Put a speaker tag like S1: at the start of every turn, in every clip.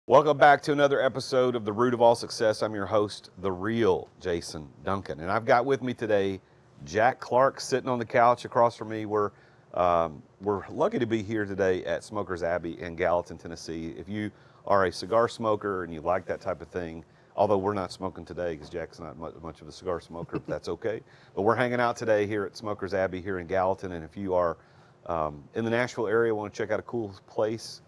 S1: Welcome back to another episode of The Root of All Success. I'm your host, the Real Jason Duncan. And I've got with me today Jack Clark sitting on the couch across from me. We're lucky to be here today at Smokers Abbey in Gallatin, Tennessee. If you are a cigar smoker and you like that type of thing, although we're not smoking today because Jack's not much of a cigar smoker, but that's okay. But we're hanging out today here at Smokers Abbey here in Gallatin. And if you are in the Nashville area, want to check out a cool place,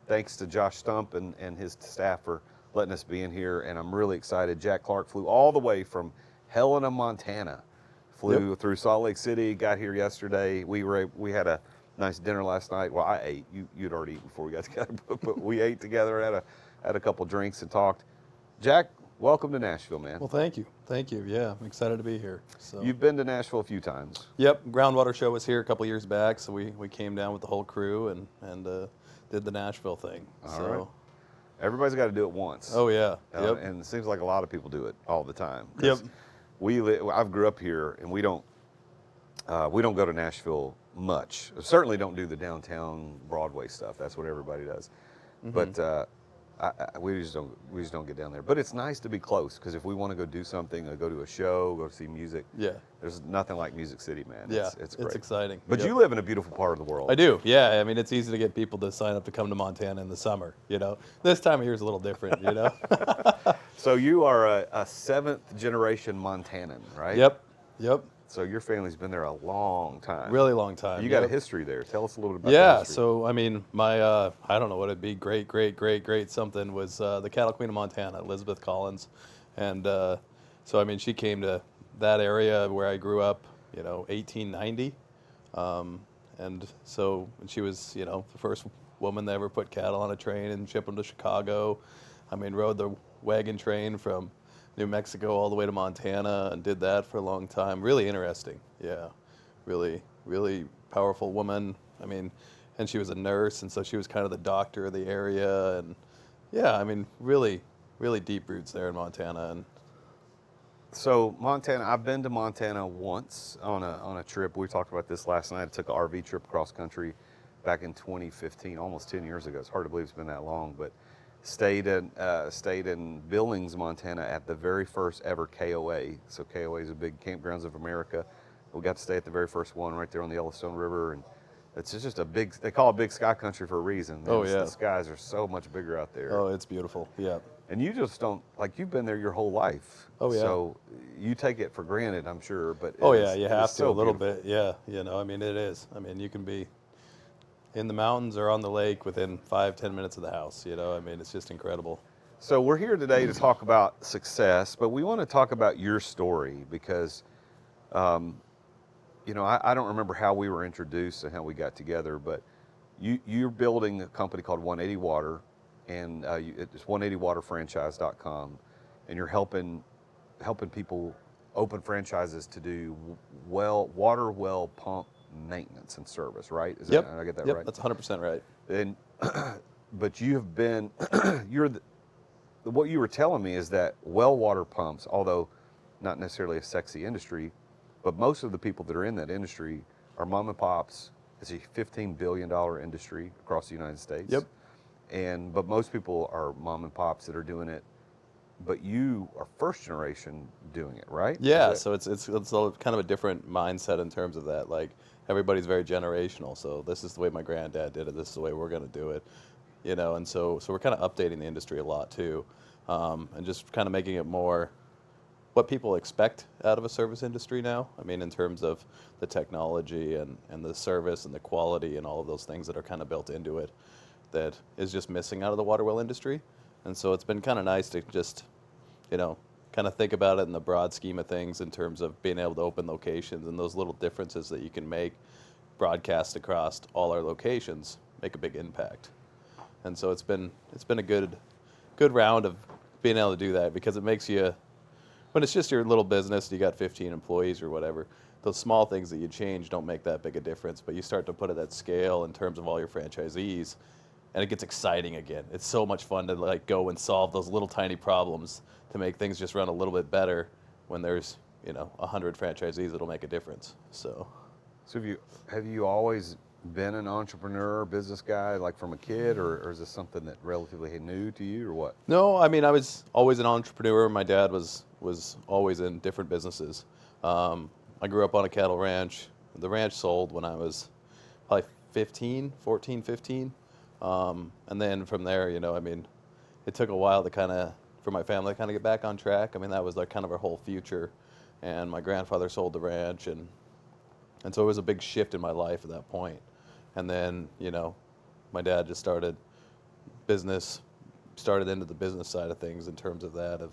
S1: thanks to Josh Stump and his staff for letting us be in here, and I'm really excited. Jack Clark flew all the way from Helena, Montana, flew through Salt Lake City, got here yesterday. We had a nice dinner last night. Well, I ate. You'd already eaten before we got together, but we ate together, had a couple drinks and talked. Jack, welcome to Nashville, man.
S2: Well, thank you. Yeah, I'm excited to be here. So.
S1: You've been to Nashville a few times.
S2: Yep, Groundwater Show was here a couple years back, so we came down with the whole crew and did the Nashville thing.
S1: All right. Everybody's got to do it once.
S2: Oh yeah.
S1: And it seems like a lot of people do it all the time.
S2: Yep.
S1: I've grew up here, and we don't go to Nashville much. Certainly don't do the downtown Broadway stuff. That's what everybody does. Mm-hmm. But we just don't get down there. But it's nice to be close, because if we want to go do something, go to a show, go see music.
S2: Yeah.
S1: There's nothing like Music City, man.
S2: Yeah.
S1: It's great.
S2: It's exciting.
S1: But you live in a beautiful part of the world.
S2: I do. Yeah. I mean, it's easy to get people to sign up to come to Montana in the summer. This time of year is a little different.
S1: So you are a seventh generation Montanan, right?
S2: Yep.
S1: So your family's been there a long time.
S2: Really long time.
S1: You got a history there. Tell us a little bit about that history.
S2: So I mean, my I don't know what it'd be, great something was the Cattle Queen of Montana, Elizabeth Collins, and so I mean, she came to that area where I grew up, 1890, and so she was, the first woman that ever put cattle on a train and shipped them to Chicago. I mean, rode the wagon train from New Mexico all the way to Montana and did that for a long time. Really interesting. Yeah. Really, really powerful woman. I mean, and she was a nurse, and so she was kind of the doctor of the area. And yeah, I mean, really, really deep roots there in Montana. And
S1: so Montana, I've been to Montana once on a trip. We talked about this last night. I took an RV trip across country back in 2015, almost 10 years ago. It's hard to believe it's been that long, but stayed in Billings, Montana at the very first ever KOA. So KOA is a big Campgrounds of America. We got to stay at the very first one right there on the Yellowstone River, and it's just they call it big sky country for a reason.
S2: Oh yeah.
S1: The skies are so much bigger out there.
S2: Oh, it's beautiful. Yeah.
S1: And you just don't, you've been there your whole life.
S2: Oh yeah.
S1: So you take it for granted, I'm sure, but
S2: you have to
S1: so
S2: a little
S1: beautiful.
S2: bit. Yeah. I mean, it is. I mean, you can be in the mountains or on the lake within 5-10 minutes of the house. I mean, it's just incredible.
S1: So we're here today to talk about success, but we want to talk about your story because, I don't remember how we were introduced and how we got together, but you're building a company called 180 Water, and it's 180waterfranchise.com, and you're helping people open franchises to do water well pump maintenance and service, right?
S2: Yep.
S1: I get that
S2: yep,
S1: right?
S2: That's 100% right.
S1: And but you have been what you were telling me is that well water pumps, although not necessarily a sexy industry, but most of the people that are in that industry are mom and pops. It's a $15 billion industry across the United States.
S2: Yep.
S1: But most people are mom and pops that are doing it, but you are first generation doing it, right?
S2: Yeah, so it's kind of a different mindset in terms of that. Like, everybody's very generational. So this is the way my granddad did it. This is the way we're going to do it, And so we're kind of updating the industry a lot too, and just kind of making it more what people expect out of a service industry now. I mean, in terms of the technology and the service and the quality and all of those things that are kind of built into it, that is just missing out of the water well industry. And so it's been kind of nice to just, kind of think about it in the broad scheme of things in terms of being able to open locations and those little differences that you can make broadcast across all our locations make a big impact. And so it's been a good round of being able to do that, because it makes you, when it's just your little business, you got 15 employees or whatever, those small things that you change don't make that big a difference, but you start to put it at scale in terms of all your franchisees, and it gets exciting again. It's so much fun to go and solve those little tiny problems to make things just run a little bit better when there's 100 franchisees that'll make a difference. So
S1: have you always been an entrepreneur, business guy, like from a kid, or is this something that relatively new to you, or what?
S2: No, I mean I was always an entrepreneur. My dad was always in different businesses. I grew up on a cattle ranch. The ranch sold when I was probably 14, 15. And then from there, I mean, it took a while to for my family to kind of get back on track. I mean, that was like kind of our whole future. And my grandfather sold the ranch, and so it was a big shift in my life at that point. And then, my dad just business, started into the business side of things in terms of that, of,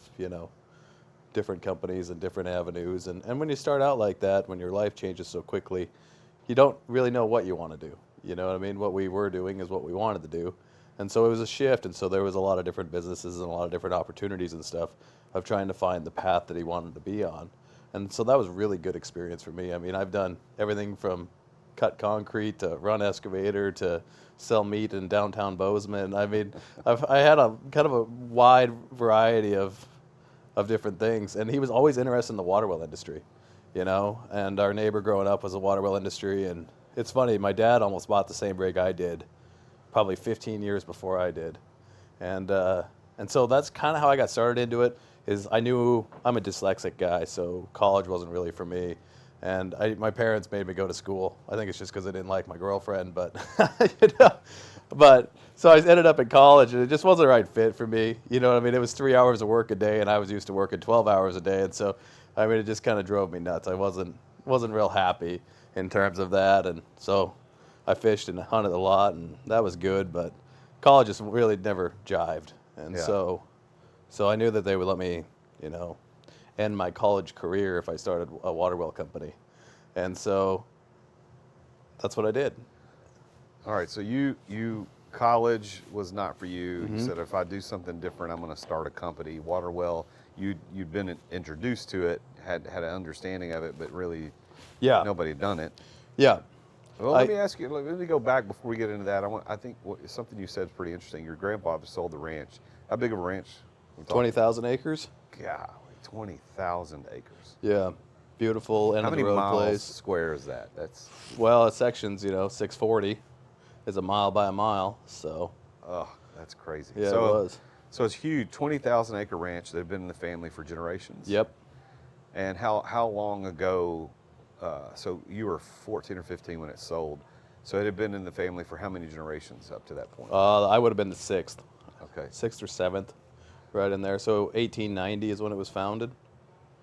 S2: different companies and different avenues. And when you start out like that, when your life changes so quickly, you don't really know what you want to do. You know what I mean? What we were doing is what we wanted to do. And so it was a shift. And so there was a lot of different businesses and a lot of different opportunities and stuff of trying to find the path that he wanted to be on. And so that was a really good experience for me. I mean, I've done everything from cut concrete to run excavator to sell meat in downtown Bozeman. I mean, I had a kind of a wide variety of different things. And he was always interested in the water well industry, and our neighbor growing up was a water well industry. And it's funny, my dad almost bought the same rig I did, probably 15 years before I did. And so that's kind of how I got started into it, is I knew I'm a dyslexic guy, so college wasn't really for me. And my parents made me go to school. I think it's just because I didn't like my girlfriend, but But so I ended up in college, and it just wasn't the right fit for me. You know what I mean? It was 3 hours of work a day, and I was used to working 12 hours a day, and so I mean, it just kind of drove me nuts. I wasn't real happy in terms of that, and so I fished and hunted a lot, and that was good. But college just really never jived, and
S1: Yeah.
S2: so I knew that they would let me, end my college career if I started a water well company, and so that's what I did.
S1: All right, so college was not for you.
S2: Mm-hmm.
S1: You said, if I do something different, I'm going to start a company. Water well, you'd been introduced to it, had an understanding of it, but really,
S2: Yeah.
S1: nobody had done it.
S2: Yeah.
S1: Well, let me ask you. Let me go back before we get into that. I think something you said is pretty interesting. Your grandfather sold the ranch. How big of a ranch?
S2: 20,000 acres.
S1: God, 20,000 acres.
S2: Yeah. Beautiful end
S1: How
S2: of
S1: many
S2: the road
S1: miles
S2: place.
S1: square is that? That's
S2: Well, a section's 640 is a mile by a mile. So
S1: that's crazy.
S2: yeah,
S1: So,
S2: it was.
S1: So it's huge. 20,000 acre ranch that had been in the family for generations.
S2: Yep.
S1: And how long ago? So you were 14 or 15 when it sold. So it had been in the family for how many generations up to that point?
S2: I would have been the sixth
S1: Okay.
S2: or seventh, right in there. So 1890 is when it was founded.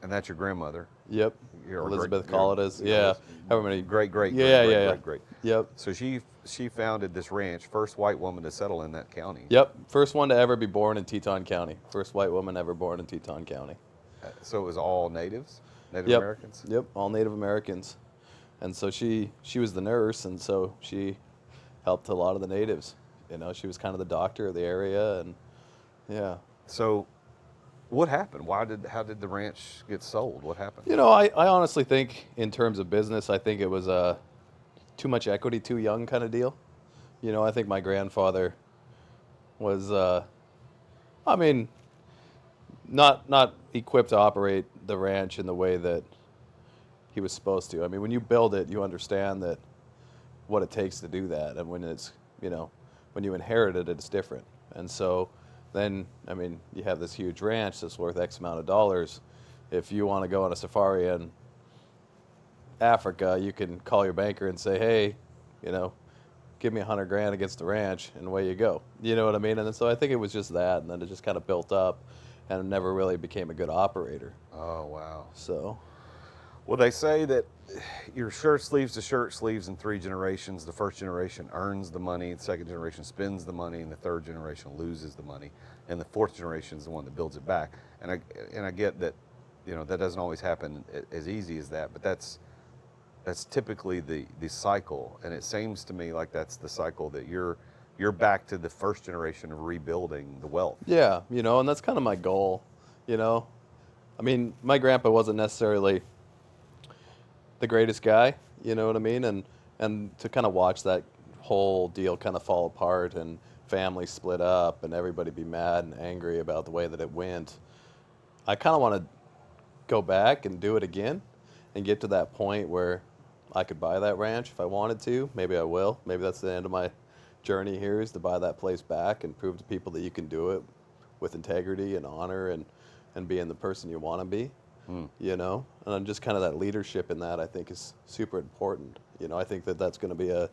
S1: And that's your grandmother.
S2: Yep.
S1: Your
S2: Elizabeth
S1: great-
S2: Collidas.
S1: your-
S2: Yeah. However many.
S1: Great.
S2: Yeah. Yep.
S1: So she founded this ranch, first white woman to settle in that county.
S2: Yep. First one to ever be born in Teton County. First white woman ever born in Teton County.
S1: So it was all natives, Native
S2: Yep.
S1: Americans.
S2: Yep. All Native Americans. And so she was the nurse, and so she helped a lot of the natives. She was kind of the doctor of the area, and yeah.
S1: So what happened? How did the ranch get sold? What happened?
S2: I honestly think in terms of business, I think it was too much equity, too young kind of deal. I think my grandfather was, I mean, not equipped to operate the ranch in the way that he was supposed to. I mean, when you build it, you understand that what it takes to do that, and when it's, when you inherit it, it's different. And so then, I mean, you have this huge ranch that's worth X amount of dollars. If you want to go on a safari in Africa, you can call your banker and say, hey, give me $100,000 against the ranch, and away you go. You know what I mean? And so I think it was just that, and then it just kind of built up, and it never really became a good operator.
S1: Oh, wow.
S2: So,
S1: Well, they say that your shirt sleeves to shirt sleeves in 3 generations. The first generation earns the money, the second generation spends the money, and the third generation loses the money, and the fourth generation is the one that builds it back. And I get that, that doesn't always happen as easy as that, but that's typically the cycle. And it seems to me like that's the cycle that you're back to the first generation of rebuilding the wealth.
S2: yeah, and that's kind of my goal, I mean, my grandpa wasn't necessarily the greatest guy, you know what I mean? And to kind of watch that whole deal kind of fall apart and family split up and everybody be mad and angry about the way that it went, I kind of want to go back and do it again and get to that point where I could buy that ranch if I wanted to. Maybe I will. Maybe that's the end of my journey here, is to buy that place back and prove to people that you can do it with integrity and honor and being the person you want to be. You know, and just kind of that leadership in that, I think, is super important. You know, I think that that's going to be a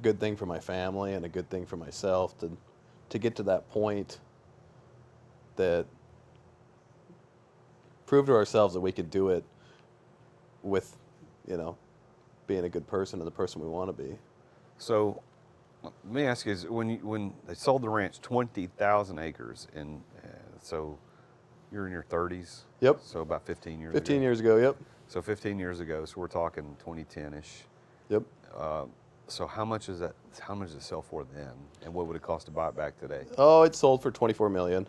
S2: good thing for my family and a good thing for myself to get to that point, that prove to ourselves that we could do it with, you know, being a good person and the person we want to be.
S1: So let me ask you, is when they sold the ranch, 20,000 acres, and so you're in your 30s?
S2: Yep.
S1: So about 15 years
S2: 15
S1: ago.
S2: years ago, yep.
S1: So 15 years ago, so we're talking 2010-ish.
S2: Yep.
S1: So how much does it sell for then? And what would it cost to buy it back today?
S2: Oh, it sold for $24 million,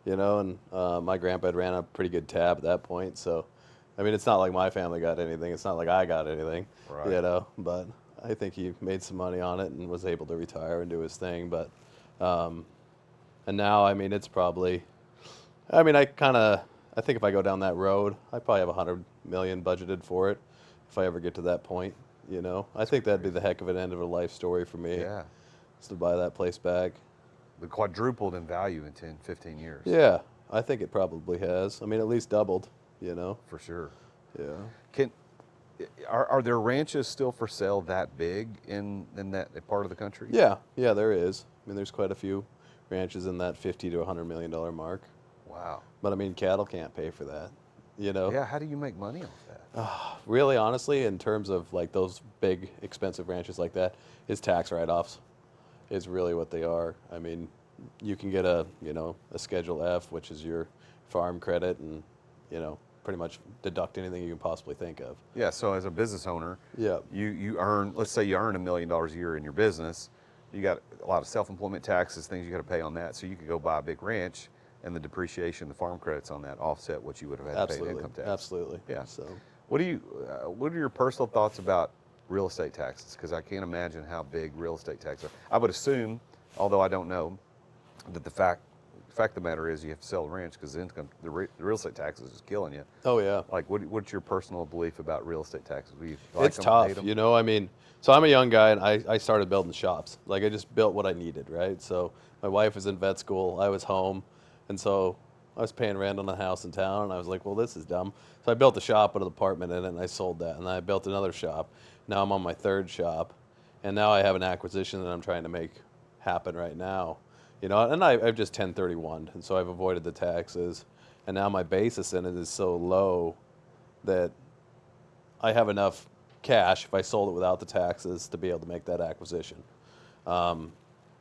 S2: you know, and my grandpa had ran a pretty good tab at that point. So, I mean, it's not like my family got anything. It's not like I got anything,
S1: Right.
S2: You know, but I think he made some money on it and was able to retire and do his thing. But, and now, I mean, it's probably, I mean, I think if I go down that road, I probably have $100 million budgeted for it if I ever get to that point, you know. I think that'd be the heck of an end of a life story for me.
S1: Yeah.
S2: Is to buy that place back.
S1: The quadrupled in value in 10, 15 years.
S2: Yeah, I think it probably has. I mean, at least doubled, you know.
S1: For sure.
S2: Yeah.
S1: Are there ranches still for sale that big in that part of the country?
S2: Yeah, there is. I mean, there's quite a few ranches in that $50 to $100 million mark.
S1: Wow.
S2: But I mean, cattle can't pay for that, you know.
S1: Yeah, how do you make money off that?
S2: Really, honestly, in terms of like those big, expensive ranches like that, is tax write-offs. Is really what they are. I mean, you can get a Schedule F, which is your farm credit, and you know, pretty much deduct anything you can possibly think of.
S1: Yeah. So as a business owner,
S2: Yeah.
S1: you earn. Let's say you earn $1 million a year in your business. You got a lot of self-employment taxes, things you got to pay on that. So you could go buy a big ranch, and the depreciation, the farm credits on that offset what you would have had to pay in income tax.
S2: Absolutely.
S1: Yeah.
S2: So.
S1: What are your personal thoughts about real estate taxes? Because I can't imagine how big real estate taxes are. I would assume, although I don't know, that the fact of the matter is you have to sell the ranch because the real estate taxes is killing you.
S2: Oh yeah.
S1: Like, what's your personal belief about real estate taxes? Do you like
S2: It's
S1: them,
S2: tough,
S1: hate them?
S2: you know. I mean, so I'm a young guy, and I started building shops. Like, I just built what I needed, right? So my wife was in vet school, I was home, and so I was paying rent on a house in town, and I was like, well, this is dumb. So I built a shop with an apartment in it, and I sold that, and then I built another shop. Now I'm on my third shop, and now I have an acquisition that I'm trying to make happen right now. You know, and I've just 1031'd, and so I've avoided the taxes, and now my basis in it is so low that I have enough cash if I sold it without the taxes to be able to make that acquisition. And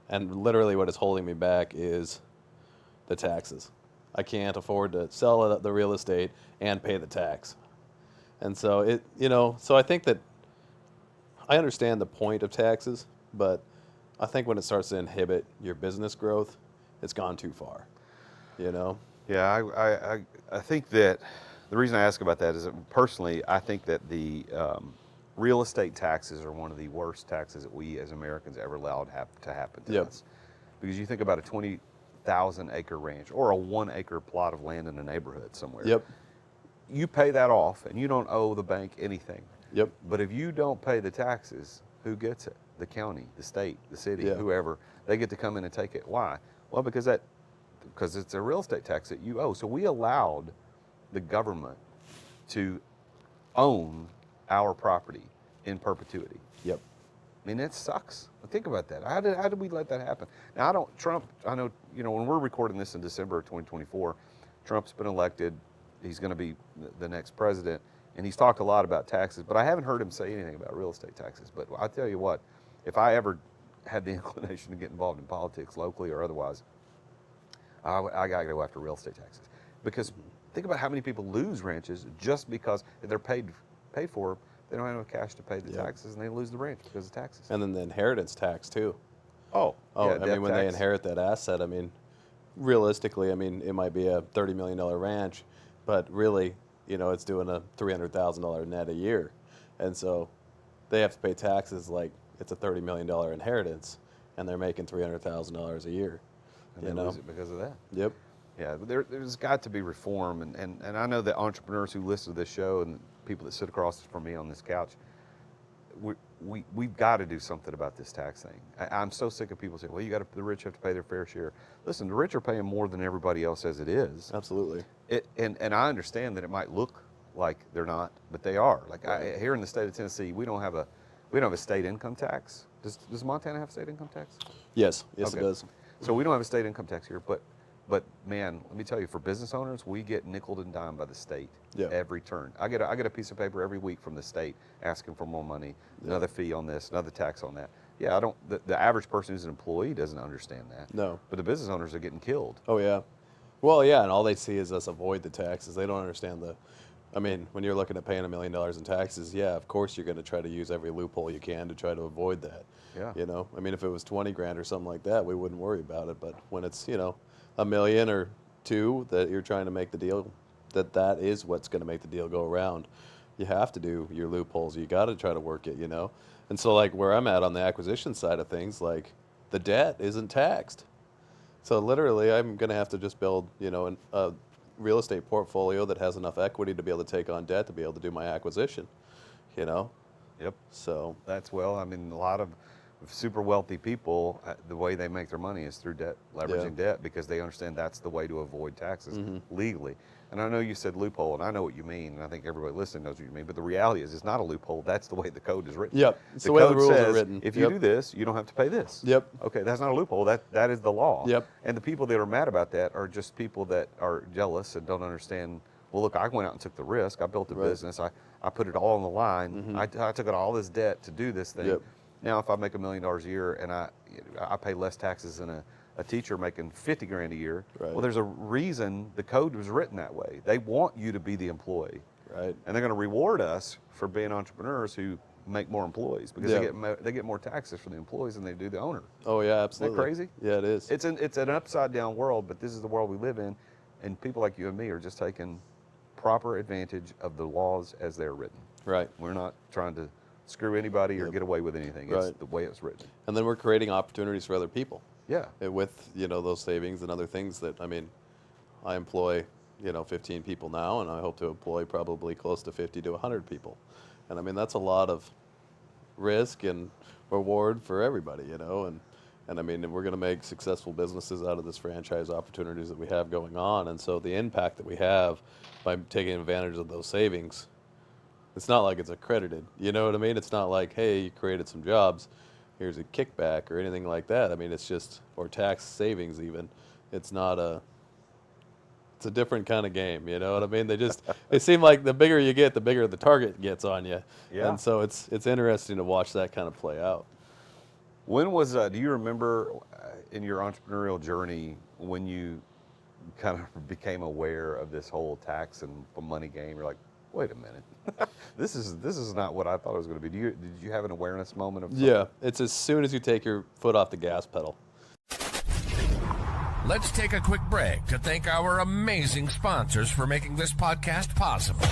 S2: literally what is holding me back is the taxes. I can't afford to sell the real estate and pay the tax. And so so I think that I understand the point of taxes, but I think when it starts to inhibit your business growth, it's gone too far, you know?
S1: Yeah, I think that the reason I ask about that is that personally, I think that the real estate taxes are one of the worst taxes that we as Americans ever allowed to happen to us. Because you think about a 20,000 acre ranch or a 1 acre plot of land in a neighborhood somewhere.
S2: Yep.
S1: You pay that off and you don't owe the bank anything.
S2: Yep.
S1: But if you don't pay the taxes, who gets it? The county, the state, the city,
S2: Yeah.
S1: whoever. They get to come in and take it. Why? Well, because it's a real estate tax that you owe. So we allowed the government to own our property in perpetuity.
S2: Yep.
S1: I mean, that sucks. Think about that. How did we let that happen? Now, I know, when we're recording this in December of 2024, Trump's been elected. He's going to be the next president, and he's talked a lot about taxes, but I haven't heard him say anything about real estate taxes. But I tell you what, if I ever had the inclination to get involved in politics, locally or otherwise, I got to go after real estate taxes. Because think about how many people lose ranches just because they're paid for. They don't have enough cash to pay the taxes, and they lose the ranch because of taxes.
S2: And then the inheritance tax too.
S1: Oh,
S2: Oh,
S1: yeah,
S2: I mean, when they
S1: tax.
S2: inherit that asset, I mean, realistically, I mean, it might be a $30 million ranch, but really, it's doing a $300,000 net a year. And so they have to pay taxes like it's a $30 million inheritance, and they're making $300,000 a year.
S1: And they lose it because of that.
S2: Yep.
S1: Yeah, there's got to be reform, and I know that entrepreneurs who listen to this show and people that sit across from me on this couch, we've got to do something about this tax thing. I'm so sick of people saying, well, the rich have to pay their fair share. Listen, the rich are paying more than everybody else as it is.
S2: Absolutely.
S1: And I understand that it might look like they're not, but they are. Like here in the state of Tennessee, we don't have a state income tax. Does Montana have state income tax?
S2: Yes,
S1: Okay.
S2: it does.
S1: So we don't have a state income tax here, but man, let me tell you, for business owners, we get nickeled and dimed by the state every turn. I get a piece of paper every week from the state asking for more money, another fee on this, another tax on that. Yeah, the average person who's an employee doesn't understand that.
S2: No.
S1: But the business owners are getting killed.
S2: Oh, yeah. Well, yeah, and all they see is us avoid the taxes. They don't understand when you're looking at paying $1 million in taxes, yeah, of course you're going to try to use every loophole you can to try to avoid that.
S1: Yeah.
S2: You know, I mean, if it was 20 grand or something like that, we wouldn't worry about it. But when it's, $1 million or $2 that you're trying to make the deal, that is what's going to make the deal go around. You have to do your loopholes. You got to try to work it, And so, like, where I'm at on the acquisition side of things, like, the debt isn't taxed. So literally, I'm going to have to just build, a real estate portfolio that has enough equity to be able to take on debt to be able to do my acquisition,
S1: Yep.
S2: So
S1: A lot of super wealthy people, the way they make their money is through debt, leveraging debt, because they understand that's the way to avoid taxes legally. And I know you said loophole, and I know what you mean, and I think everybody listening knows what you mean, but the reality is it's not a loophole. That's the way the code is written.
S2: Yep. It's the way the
S1: code
S2: rules are
S1: says,
S2: written.
S1: if you do this, you don't have to pay this.
S2: Yep.
S1: Okay, that's not a loophole. That is the law.
S2: Yep.
S1: And the people that are mad about that are just people that are jealous and don't understand, well, look, I went out and took the risk. I built a business. I put it all on the line. I took on all this debt to do this thing.
S2: Yep.
S1: Now, if I make $1 million a year and I pay less taxes than a teacher making 50 grand a year,
S2: Right.
S1: well, there's a reason the code was written that way. They want you to be the employee.
S2: Right.
S1: And they're going to reward us for being entrepreneurs who make more employees because they get more taxes for the employees than they do the owner.
S2: Oh, yeah, absolutely.
S1: Isn't that crazy?
S2: Yeah, it is.
S1: It's an upside down world, but this is the world we live in, and people like you and me are just taking proper advantage of the laws as they're written.
S2: Right.
S1: We're not trying to screw anybody or get away with anything. It's
S2: Right.
S1: the way it's written.
S2: And then we're creating opportunities for other people.
S1: Yeah.
S2: With, those savings and other things that, I employ, 15 people now, and I hope to employ probably close to 50 to 100 people. And that's a lot of risk and reward for everybody, and we're going to make successful businesses out of this franchise opportunities that we have going on. And so the impact that we have by taking advantage of those savings, it's not like it's accredited. You know what I mean? It's not like, hey, you created some jobs, here's a kickback or anything like that. It's just, or tax savings even. It's a different kind of game, you know what I mean? It seems like the bigger you get, the bigger the target gets on you.
S1: Yeah.
S2: And so it's interesting to watch that kind of play out.
S1: When was, do you remember in your entrepreneurial journey when you kind of became aware of this whole tax and money game? You're like, wait a minute, this is not what I thought it was going to be. Did you have an awareness moment of something?
S2: Yeah, it's as soon as you take your foot off the gas pedal.
S3: Let's take a quick break to thank our amazing sponsors for making this podcast possible.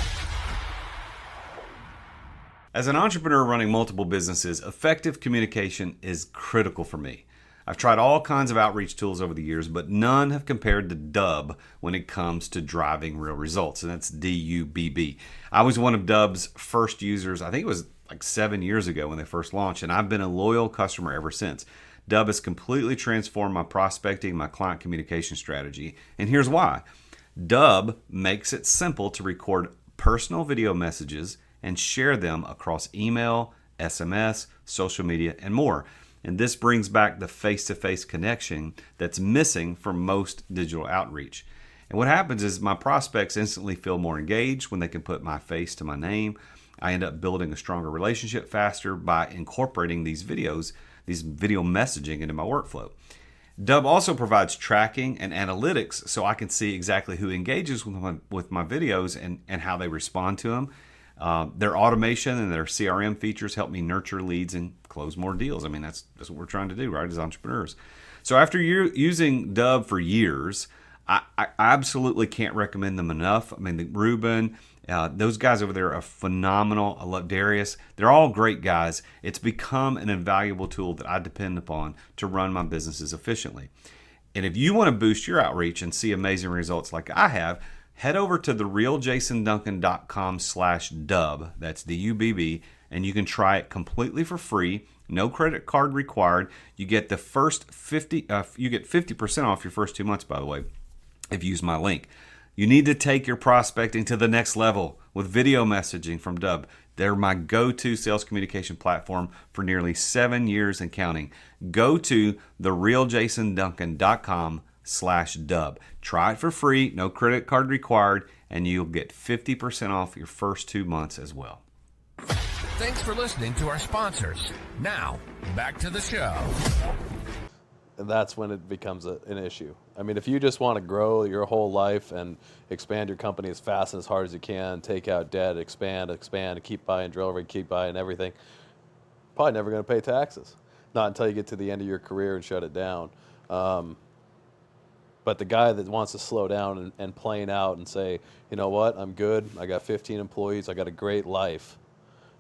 S1: As an entrepreneur running multiple businesses, effective communication is critical for me. I've tried all kinds of outreach tools over the years, but none have compared to Dubb when it comes to driving real results, and that's DUBB. I was one of Dubb's first users. I think it was like 7 years ago when they first launched, and I've been a loyal customer ever since. Dubb has completely transformed my prospecting, my client communication strategy, and here's why. Dubb makes it simple to record personal video messages and share them across email, SMS, social media, and more. And this brings back the face-to-face connection that's missing from most digital outreach. And what happens is my prospects instantly feel more engaged when they can put my face to my name. I end up building a stronger relationship faster by incorporating these video messaging into my workflow. Dubb also provides tracking and analytics so I can see exactly who engages with my videos and how they respond to them. Their automation and their CRM features help me nurture leads and close more deals. That's what we're trying to do, right, as entrepreneurs. So after using Dubb for years, I absolutely can't recommend them enough. Ruben, those guys over there are phenomenal. I love Darius. They're all great guys. It's become an invaluable tool that I depend upon to run my businesses efficiently. And if you want to boost your outreach and see amazing results like I have, head over to therealjasonduncan.com/dub. That's DUBB, and you can try it completely for free. No credit card required. You get the first 50% off your first 2 months, by the way, if you use my link. You need to take your prospecting to the next level with video messaging from Dub. They're my go-to sales communication platform for nearly 7 years and counting. Go to therealjasonduncan.com/dub. Try it for free, no credit card required, and you'll get 50% off your first 2 months as well.
S3: Thanks for listening to our sponsors. Now, back to the show.
S2: And that's when it becomes an issue. I mean, if you just want to grow your whole life and expand your company as fast and as hard as you can, take out debt, expand, keep buying drill rig, keep buying everything, probably never going to pay taxes. Not until you get to the end of your career and shut it down. But the guy that wants to slow down and plane out and say, you know what, I'm good. I got 15 employees. I got a great life.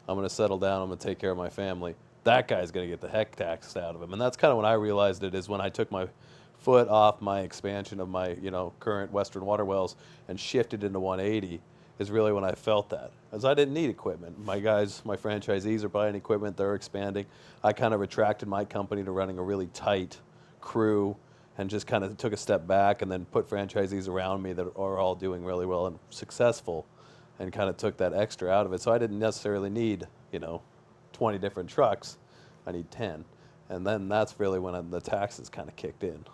S2: I'm going to settle down. I'm going to take care of my family. That guy's going to get the heck taxed out of him. And that's kind of when I realized it, is when I took my foot off my expansion of my, current Western water wells and shifted into 180 is really when I felt that. As I didn't need equipment. My guys, my franchisees are buying equipment. They're expanding. I kind of retracted my company to running a really tight crew and just kind of took a step back and then put franchisees around me that are all doing really well and successful, and kind of took that extra out of it. So I didn't necessarily need, 20 different trucks. I need 10. And then that's really when the taxes kind of kicked in.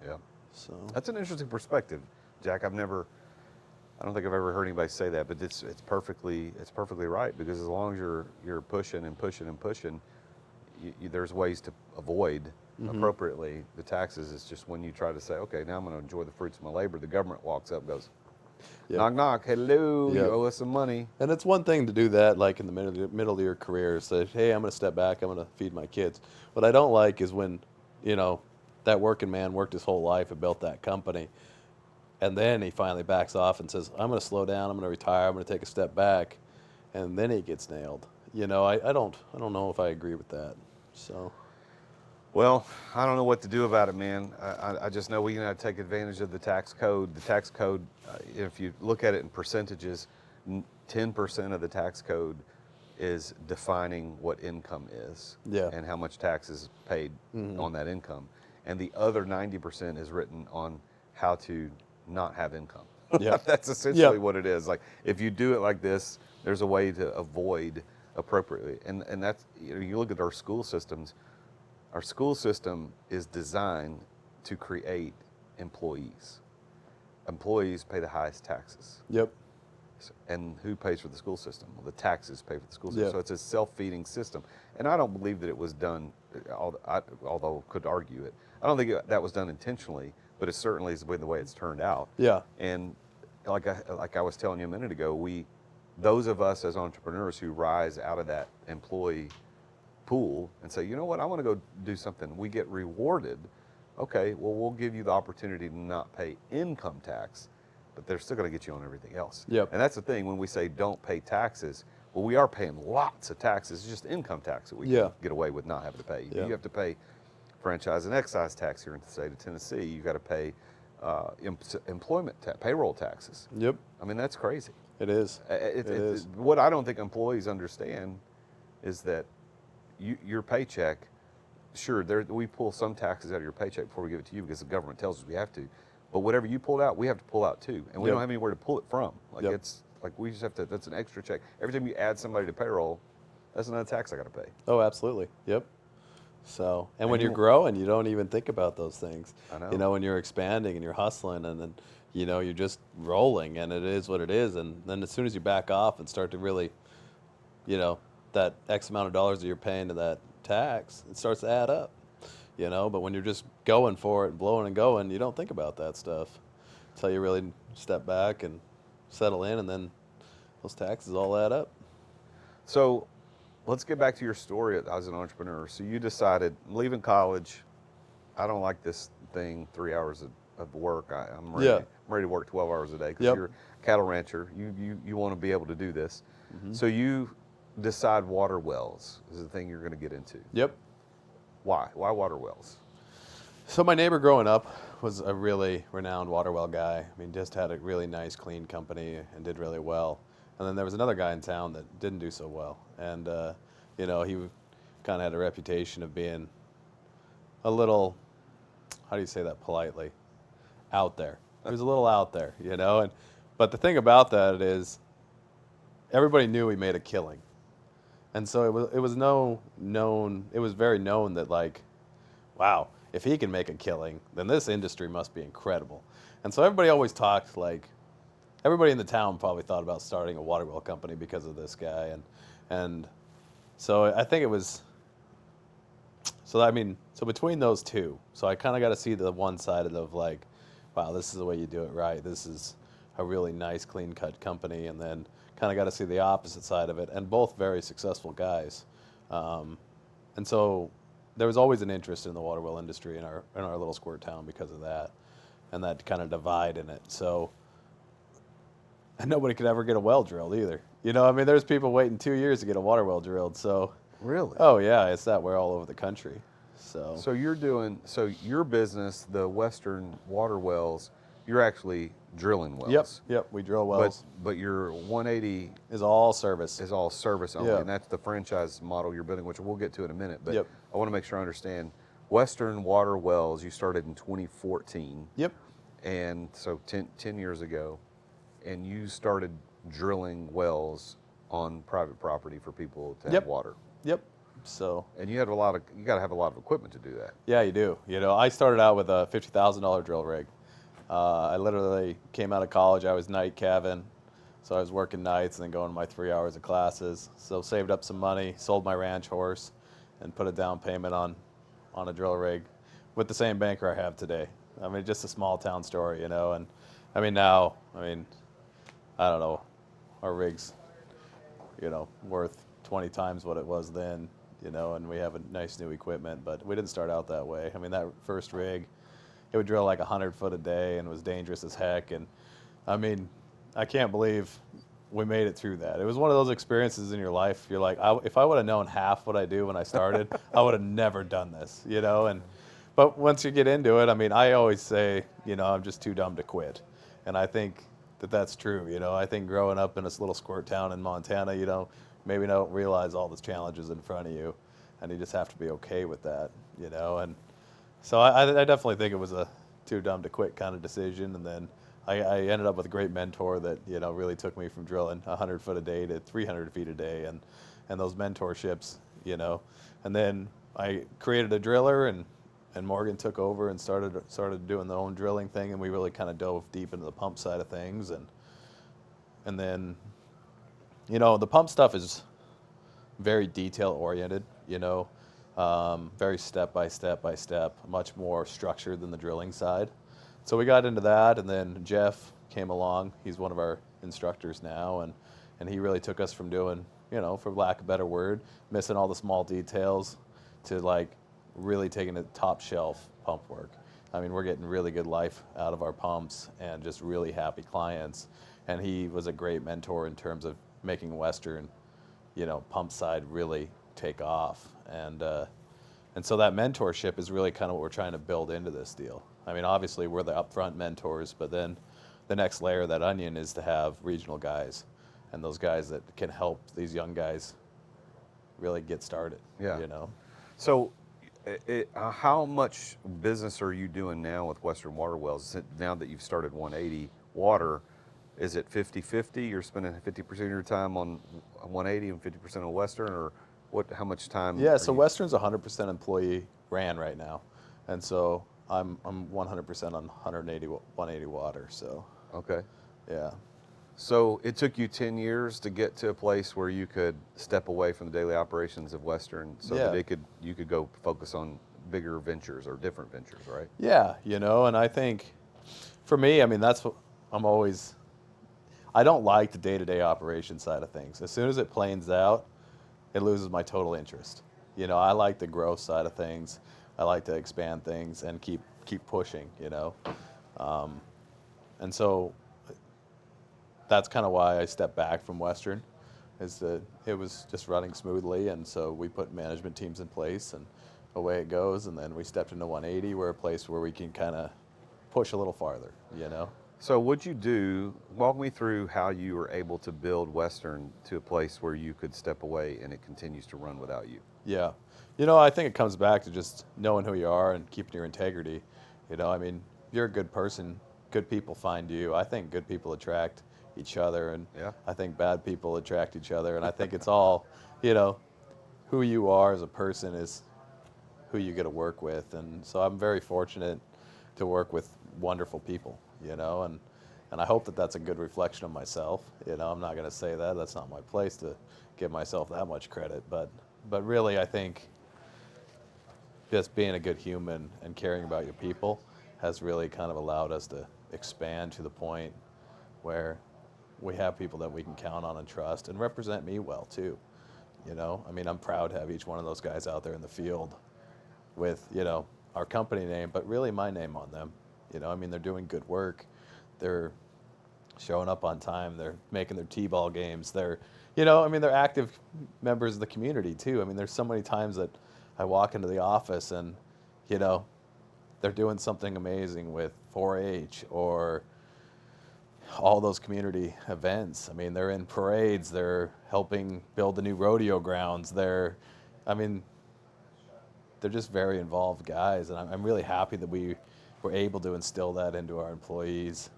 S1: Yeah.
S2: So
S1: that's an interesting perspective, Jack. I don't think I've ever heard anybody say that, but it's perfectly right, because as long as you're pushing and pushing and pushing, there's ways to avoid appropriately the taxes. It's just when you try to say, okay, now I'm going to enjoy the fruits of my labor, the government walks up and goes,
S2: Yep.
S1: knock, knock, hello,
S2: Yep.
S1: you owe us some money.
S2: And it's one thing to do that, like in the middle of your career, say, hey, I'm going to step back, I'm going to feed my kids. What I don't like is when, that working man worked his whole life and built that company, and then he finally backs off and says, I'm going to slow down, I'm going to retire, I'm going to take a step back, and then he gets nailed. I don't know if I agree with that. So.
S1: Well, I don't know what to do about it, man. I just know we got to take advantage of the tax code. The tax code, if you look at it in percentages, 10% of the tax code is defining what income is, and how much tax is paid on that income. And the other 90% is written on how to not have income.
S2: Yep.
S1: That's essentially what it is. Like, if you do it like this, there's a way to avoid appropriately. And that's, you look at our school systems. Our school system is designed to create employees. Employees pay the highest taxes.
S2: Yep.
S1: And who pays for the school system? Well, the taxes pay for the school system.
S2: Yep.
S1: So it's a self-feeding system. And I don't believe that it was done, although could argue it. I don't think that was done intentionally, but it certainly is the way it's turned out.
S2: Yeah.
S1: And like I was telling you a minute ago, those of us as entrepreneurs who rise out of that employee pool and say, you know what, I want to go do something, we get rewarded. Okay, well, we'll give you the opportunity to not pay income tax, but they're still going to get you on everything else.
S2: Yep.
S1: And that's the thing, when we say don't pay taxes, well, we are paying lots of taxes. It's just income tax that we can get away with not having to pay. You have to pay franchise and excise tax here in the state of Tennessee. You got to pay employment payroll taxes.
S2: Yep.
S1: I mean, that's crazy.
S2: It is.
S1: It is. What I don't think employees understand is that your paycheck, sure, we pull some taxes out of your paycheck before we give it to you because the government tells us we have to. But whatever you pulled out, we have to pull out too, and we don't have anywhere to pull it from. It's like we just have to. That's an extra check. Every time you add somebody to payroll, that's another tax I got to pay.
S2: Oh, absolutely. Yep. So, and when you're growing, you don't even think about those things.
S1: I know.
S2: When you're expanding and you're hustling, and then you're just rolling, and it is what it is. And then as soon as you back off and start to really, that X amount of dollars that you're paying to that tax, it starts to add up, but when you're just going for it and blowing and going, you don't think about that stuff until you really step back and settle in, and then those taxes all add up.
S1: So let's get back to your story as an entrepreneur. So you decided, I'm leaving college, I don't like this thing, 3 hours of work. I'm ready to work 12 hours a day, because you're a cattle rancher. You want to be able to do this. So you decide water wells is the thing you're going to get into.
S2: Yep.
S1: Why? Why water wells?
S2: So my neighbor growing up was a really renowned water well guy. I mean, just had a really nice, clean company and did really well. And then there was another guy in town that didn't do so well. And, he kind of had a reputation of being a little, how do you say that politely, out there. He was a little out there, but the thing about that is everybody knew he made a killing. And so it was very known that, like, wow, if he can make a killing, then this industry must be incredible. And so everybody always talked, like, everybody in the town probably thought about starting a water well company because of this guy. And so I think it was, so between those two, so I kind of got to see the one side of, like, wow, this is the way you do it right. This is a really nice, clean-cut company. And then kind of got to see the opposite side of it, and both very successful guys. And so there was always an interest in the water well industry in our little squirt town because of that, and that kind of divide in it. So, and nobody could ever get a well drilled either. There's people waiting 2 years to get a water well drilled. So,
S1: Really?
S2: oh yeah, it's that way all over the country. So
S1: your business, the Western water wells, you're actually drilling wells.
S2: Yep, we drill wells.
S1: But your 180
S2: is all service.
S1: is all service only,
S2: Yeah.
S1: and that's the franchise model you're building, which we'll get to in a minute. But
S2: Yep.
S1: I want to make sure I understand. Western water wells, you started in 2014.
S2: Yep.
S1: And so 10 years ago, and you started drilling wells on private property for people to have
S2: Yep.
S1: water.
S2: Yep. So.
S1: And you got to have a lot of equipment to do that.
S2: Yeah, you do. I started out with a $50,000 drill rig. I literally came out of college. I was night calving, so I was working nights and then going to my 3 hours of classes. So saved up some money, sold my ranch horse, and put a down payment on a drill rig with the same banker I have today. Just a small town story, And now, I don't know, our rig's, worth 20 times what it was then, and we have a nice new equipment, but we didn't start out that way. That first rig, it would drill like 100 foot a day and was dangerous as heck. And I can't believe we made it through that. It was one of those experiences in your life. You're like, if I would have known half what I do when I started, I would have never done this, But once you get into it, I always say, I'm just too dumb to quit. And I think that's true. I think growing up in this little squirt town in Montana, maybe don't realize all the challenges in front of you, and you just have to be okay with that, And so I definitely think it was a too dumb to quit kind of decision. And then I ended up with a great mentor that, really took me from drilling 100 foot a day to 300 feet a day, and those mentorships, And then I created a driller, and Morgan took over and started doing the own drilling thing, and we really kind of dove deep into the pump side of things. And then, the pump stuff is very detail oriented, very step by step, much more structured than the drilling side. So we got into that, and then Jeff came along. He's one of our instructors now, and he really took us from doing, for lack of a better word, missing all the small details to, like, really taking it top shelf pump work. We're getting really good life out of our pumps and just really happy clients. And he was a great mentor in terms of making Western, pump side really take off. And so that mentorship is really kind of what we're trying to build into this deal. Obviously we're the upfront mentors, but then the next layer of that onion is to have regional guys, and those guys that can help these young guys really get started.
S1: Yeah. So how much business are you doing now with Western Water Wells? Now that you've started 180 Water, is it 50-50? You're spending 50% of your time on 180 and 50% on Western, or what? How much time?
S2: Yeah, so Western's 100% employee ran right now, and so I'm 100% on 180 Water. So
S1: okay,
S2: yeah.
S1: So it took you 10 years to get to a place where you could step away from the daily operations of Western, so
S2: Yeah.
S1: that you could go focus on bigger ventures or different ventures, right?
S2: Yeah, and I think for me, that's what I don't like the day-to-day operation side of things. As soon as it planes out, it loses my total interest. I like the growth side of things. I like to expand things and keep pushing, and so that's kind of why I stepped back from Western, is that it was just running smoothly, and so we put management teams in place, and away it goes. And then we stepped into 180. We're a place where we can kind of push a little farther,
S1: So what'd you do? Walk me through how you were able to build Western to a place where you could step away and it continues to run without you.
S2: Yeah. I think it comes back to just knowing who you are and keeping your integrity. I mean, you're a good person, good people find you. I think good people attract each other, and
S1: Yeah.
S2: I think bad people attract each other. And I think it's all, who you are as a person is who you get to work with. And so I'm very fortunate to work with wonderful people, and I hope that that's a good reflection of myself. I'm not going to say that. That's not my place to give myself that much credit. But really, I think just being a good human and caring about your people has really kind of allowed us to expand to the point where we have people that we can count on and trust and represent me well too. I mean, I'm proud to have each one of those guys out there in the field with, our company name, but really my name on them. I mean, they're doing good work. They're showing up on time. They're making their T-ball games. They're, they're active members of the community too. I mean, there's so many times that I walk into the office and, they're doing something amazing with 4-H or all those community events. I mean, they're in parades. They're helping build the new rodeo grounds. They're just very involved guys, and I'm really happy that we were able to instill that into our employees.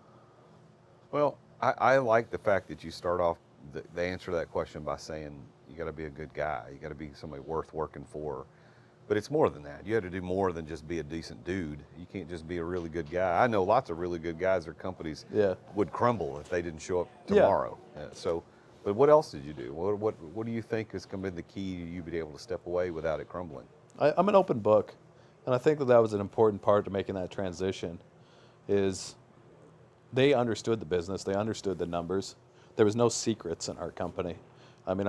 S1: Well, I like the fact that you start off the answer to that question by saying you got to be a good guy. You got to be somebody worth working for. But it's more than that. You have to do more than just be a decent dude. You can't just be a really good guy. I know lots of really good guys or companies would crumble if they didn't show up tomorrow. But what else did you do? What do you think is going to be the key to you being able to step away without it crumbling?
S2: I'm an open book, and I think that was an important part to making that transition. Is they understood the business, they understood the numbers. There was no secrets in our company. I mean,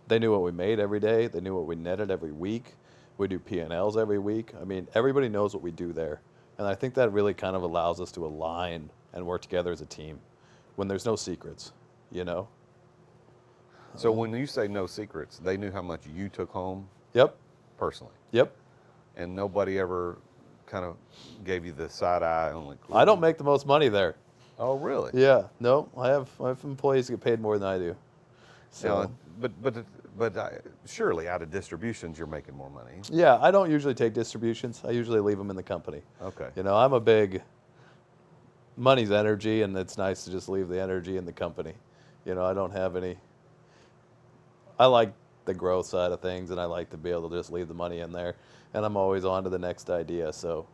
S2: they knew what we made every day. They knew what we netted every week. We do P&Ls every week. I mean, everybody knows what we do there. And I think that really kind of allows us to align and work together as a team when there's no secrets,
S1: So when you say no secrets, they knew how much you took home
S2: Yep.
S1: personally.
S2: Yep.
S1: And nobody ever kind of gave you the side eye only.
S2: I don't make the most money there.
S1: Oh, really?
S2: Yeah. No, I have employees that get paid more than I do. So,
S1: surely out of distributions you're making more money.
S2: yeah, I don't usually take distributions. I usually leave them in the company.
S1: Okay.
S2: I'm a big money's energy, and it's nice to just leave the energy in the company. I don't have any. I like the growth side of things, and I like to be able to just leave the money in there, and I'm always on to the next idea. So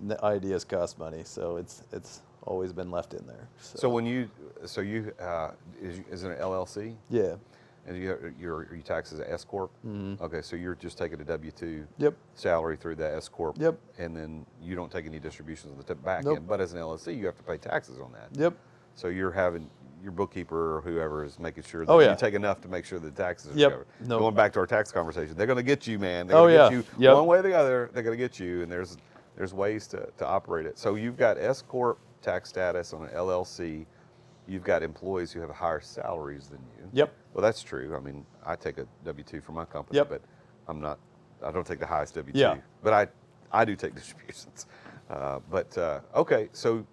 S2: the ideas cost money, so it's always been left in there.
S1: So when you is it an LLC?
S2: Yeah.
S1: And your taxed as an S corp?
S2: Mm-hmm.
S1: Okay, so you're just taking a W-2
S2: Yep.
S1: salary through the S corp.
S2: Yep.
S1: And then you don't take any distributions on the back
S2: Nope.
S1: end. But as an LLC, you have to pay taxes on that.
S2: Yep.
S1: So you're having your bookkeeper or whoever is making sure that you take enough to make sure the taxes are
S2: Yep.
S1: covered.
S2: Nope.
S1: Going back to our tax conversation, they're going to get you, man. They're going to get you one way or the other. They're going to get you, and there's ways to operate it. So you've got S corp tax status on an LLC. You've got employees who have higher salaries than you.
S2: Yep.
S1: Well, that's true. I mean, I take a W-2 for my company,
S2: Yep.
S1: but I don't take the highest W-2.
S2: Yeah.
S1: But I do take distributions. Okay, so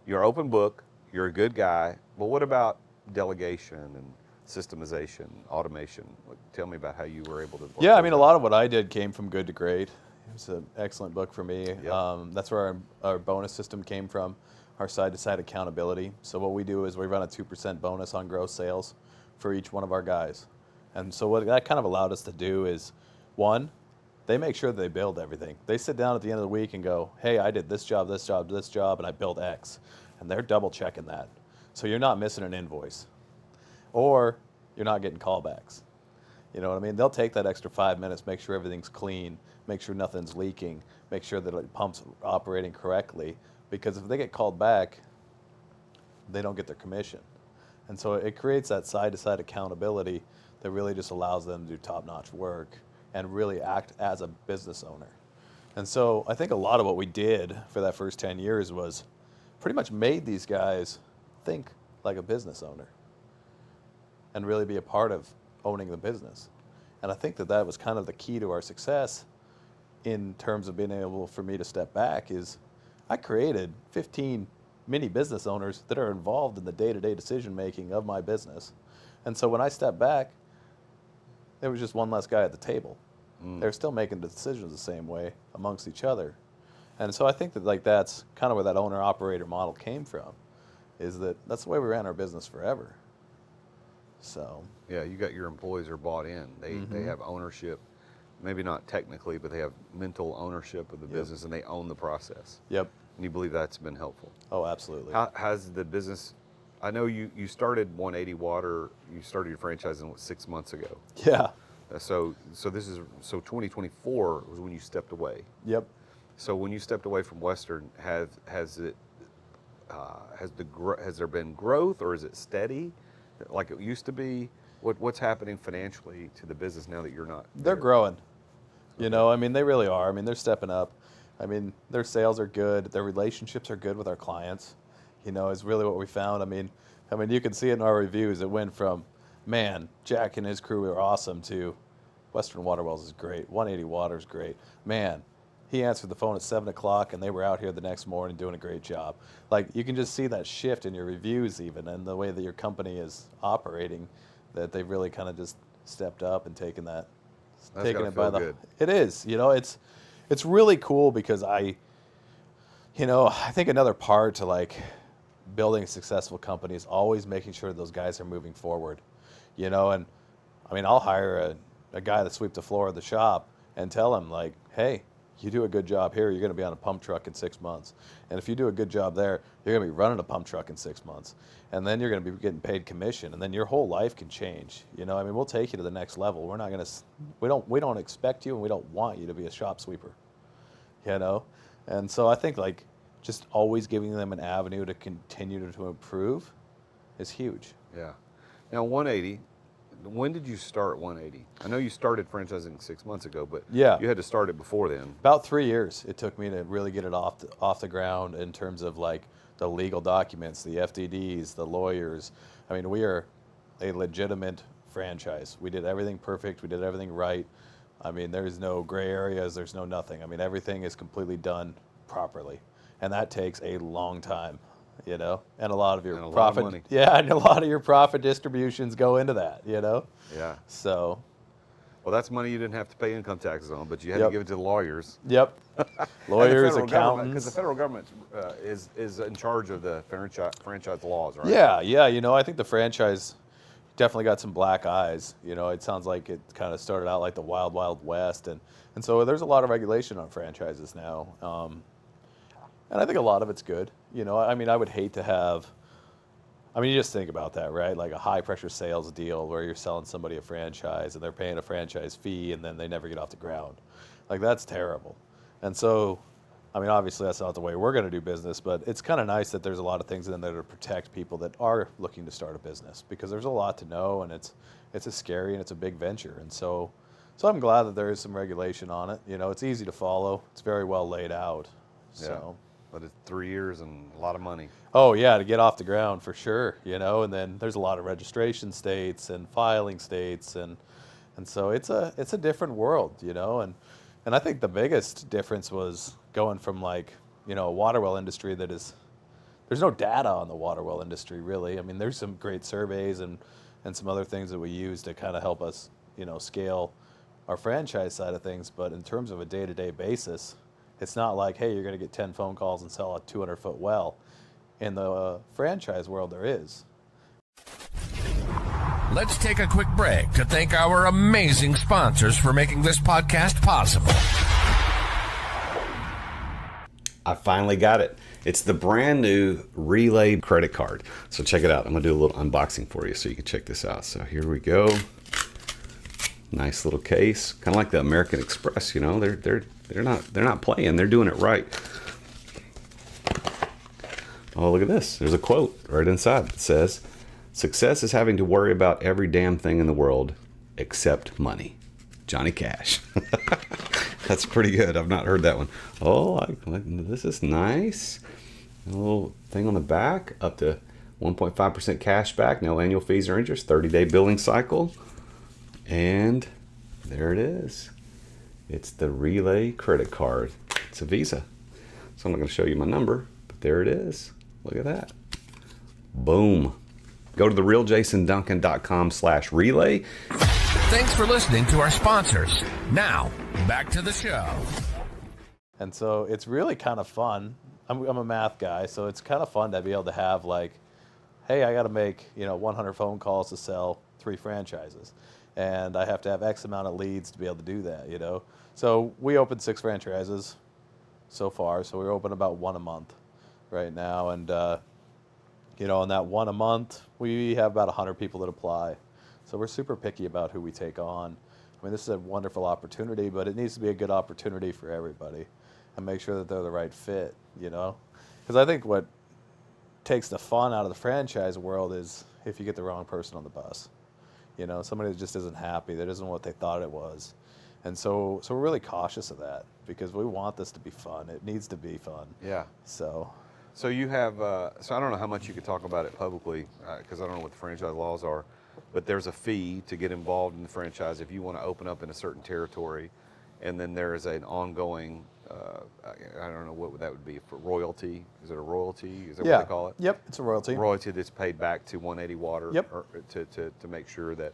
S1: you're open book, you're a good guy, but what about delegation and systemization, automation? Tell me about how you were able to work.
S2: Yeah, I mean, a lot of what I did came from Good to Great. It was an excellent book for me.
S1: Yep.
S2: That's where our bonus system came from, our side-to-side accountability. So what we do is we run a 2% bonus on gross sales for each one of our guys. And so what that kind of allowed us to do is, one, they make sure that they build everything. They sit down at the end of the week and go, hey, I did this job, this job, this job, and I built X. And they're double checking that. So you're not missing an invoice. Or you're not getting callbacks. You know what I mean? They'll take that extra 5 minutes, make sure everything's clean, make sure nothing's leaking, make sure that the pump's operating correctly. Because if they get called back, they don't get their commission. And so it creates that side-to-side accountability that really just allows them to do top-notch work and really act as a business owner. And so I think a lot of what we did for that first 10 years was pretty much made these guys think like a business owner and really be a part of owning the business. And I think that was kind of the key to our success in terms of being able for me to step back is I created 15 mini business owners that are involved in the day-to-day decision making of my business. And so when I step back, there was just one less guy at the table. They're still making the decisions the same way amongst each other. And so I think that like that's kind of where that owner-operator model came from, is that that's the way we ran our business forever. So
S1: Yeah, you got your employees are bought in. They have ownership, maybe not technically, but they have mental ownership of the business, and they own the process.
S2: Yep.
S1: And you believe that's been helpful.
S2: Oh, absolutely.
S1: How has the business? I know you started 180 Water. You started your franchising 6 months ago.
S2: Yeah.
S1: So 2024 was when you stepped away.
S2: Yep.
S1: So when you stepped away from Western, has there been growth, or is it steady, like it used to be? What's happening financially to the business now that you're not?
S2: They're growing. You know, I mean, they really are. I mean, they're stepping up. I mean, their sales are good. Their relationships are good with our clients. You know, is really what we found. I mean, you can see it in our reviews. It went from, man, Jack and his crew are awesome, to Western Water Wells is great. 180 Water is great. Man, he answered the phone at 7 o'clock and they were out here the next morning doing a great job. Like, you can just see that shift in your reviews even, and the way that your company is operating, that they've really kind of just stepped up and taken that.
S1: That's gotta feel good.
S2: It is. You know, it's really cool because I think another part to like building a successful company is always making sure those guys are moving forward. You know, and I mean, I'll hire a guy to sweep the floor of the shop and tell him like, hey, you do a good job here, you're going to be on a pump truck in 6 months. And if you do a good job there, you're going to be running a pump truck in 6 months. And then you're going to be getting paid commission, and then your whole life can change. You know, I mean, we'll take you to the next level. We're not going to, we don't expect you, and we don't want you to be a shop sweeper. You know? And so I think like just always giving them an avenue to continue to improve is huge.
S1: Yeah. Now 180. When did you start 180? I know you started franchising 6 months ago, but
S2: Yeah.
S1: you had to start it before then.
S2: About 3 years it took me to really get it off the ground in terms of like the legal documents, the FDDs, the lawyers. I mean, we are a legitimate franchise. We did everything perfect. We did everything right. I mean, there's no gray areas. There's no nothing. I mean, everything is completely done properly, and that takes a long time. You know, and a lot of your profit,
S1: money.
S2: Yeah, and a lot of your profit distributions go into that. You know,
S1: Yeah.
S2: so.
S1: Well, that's money you didn't have to pay income taxes on, but you had
S2: Yep.
S1: to give it to the lawyers.
S2: Yep. Lawyers,
S1: Because
S2: accountants.
S1: the federal government is in charge of the franchise laws, right?
S2: Yeah. You know, I think the franchise definitely got some black eyes. You know, it sounds like it kind of started out like the wild, wild west, and so there's a lot of regulation on franchises now. And I think a lot of it's good. You know, I mean, I would hate to have. I mean, you just think about that, right? Like a high-pressure sales deal where you're selling somebody a franchise and they're paying a franchise fee and then they never get off the ground. Like, that's terrible. And so, I mean, obviously that's not the way we're going to do business, but it's kind of nice that there's a lot of things in there to protect people that are looking to start a business, because there's a lot to know, and it's a scary and it's a big venture. And so I'm glad that there is some regulation on it. You know, it's easy to follow. It's very well laid out. So.
S1: But it's 3 years and a lot of money.
S2: Oh yeah, to get off the ground for sure, you know, and then there's a lot of registration states and filing states, and so it's a different world, you know, and I think the biggest difference was going from like, you know, a water well industry there's no data on the water well industry really. I mean, there's some great surveys and some other things that we use to kind of help us, you know, scale our franchise side of things, but in terms of a day-to-day basis, it's not like, hey, you're going to get 10 phone calls and sell a 200-foot well. In the franchise world, there is.
S3: Let's take a quick break to thank our amazing sponsors for making this podcast possible.
S1: I finally got it. It's the brand new Relay credit card. So check it out. I'm gonna do a little unboxing for you so you can check this out. So here we go. Nice little case, kind of like the American Express. You know, they're not playing. They're doing it right. Oh, look at this. There's a quote right inside that says, "Success is having to worry about every damn thing in the world except money." Johnny Cash. That's pretty good. I've not heard that one. Oh, this is nice. A little thing on the back, up to 1.5% cash back, no annual fees or interest, 30-day billing cycle. And there it is. It's the Relay credit card. It's a Visa. So I'm not going to show you my number, but there it is. Look at that. Boom. Go to therealjasonduncan.com/relay.
S3: Thanks for listening to our sponsors. Now, back to the show.
S2: And so it's really kind of fun. I'm a math guy, so it's kind of fun to be able to have like, hey, I got to make 100 phone calls to sell 3 franchises, and I have to have X amount of leads to be able to do that. So we opened 6 franchises so far, so we're open about 1 a month right now, and in that 1 a month, we have about 100 people that apply. So we're super picky about who we take on. I mean, this is a wonderful opportunity, but it needs to be a good opportunity for everybody and make sure that they're the right fit, Because I think what takes the fun out of the franchise world is if you get the wrong person on the bus. Somebody that just isn't happy, that isn't what they thought it was. And so we're really cautious of that because we want this to be fun. It needs to be fun.
S1: Yeah.
S2: So
S1: you have, so I don't know how much you could talk about it publicly because I don't know what the franchise laws are, but there's a fee to get involved in the franchise if you want to open up in a certain territory. And then there is an ongoing, I don't know what that would be, for royalty. Is it a royalty? Is that what they call it?
S2: Yep, it's a royalty.
S1: Royalty that's paid back to 180 Water
S2: Yep.
S1: to make sure that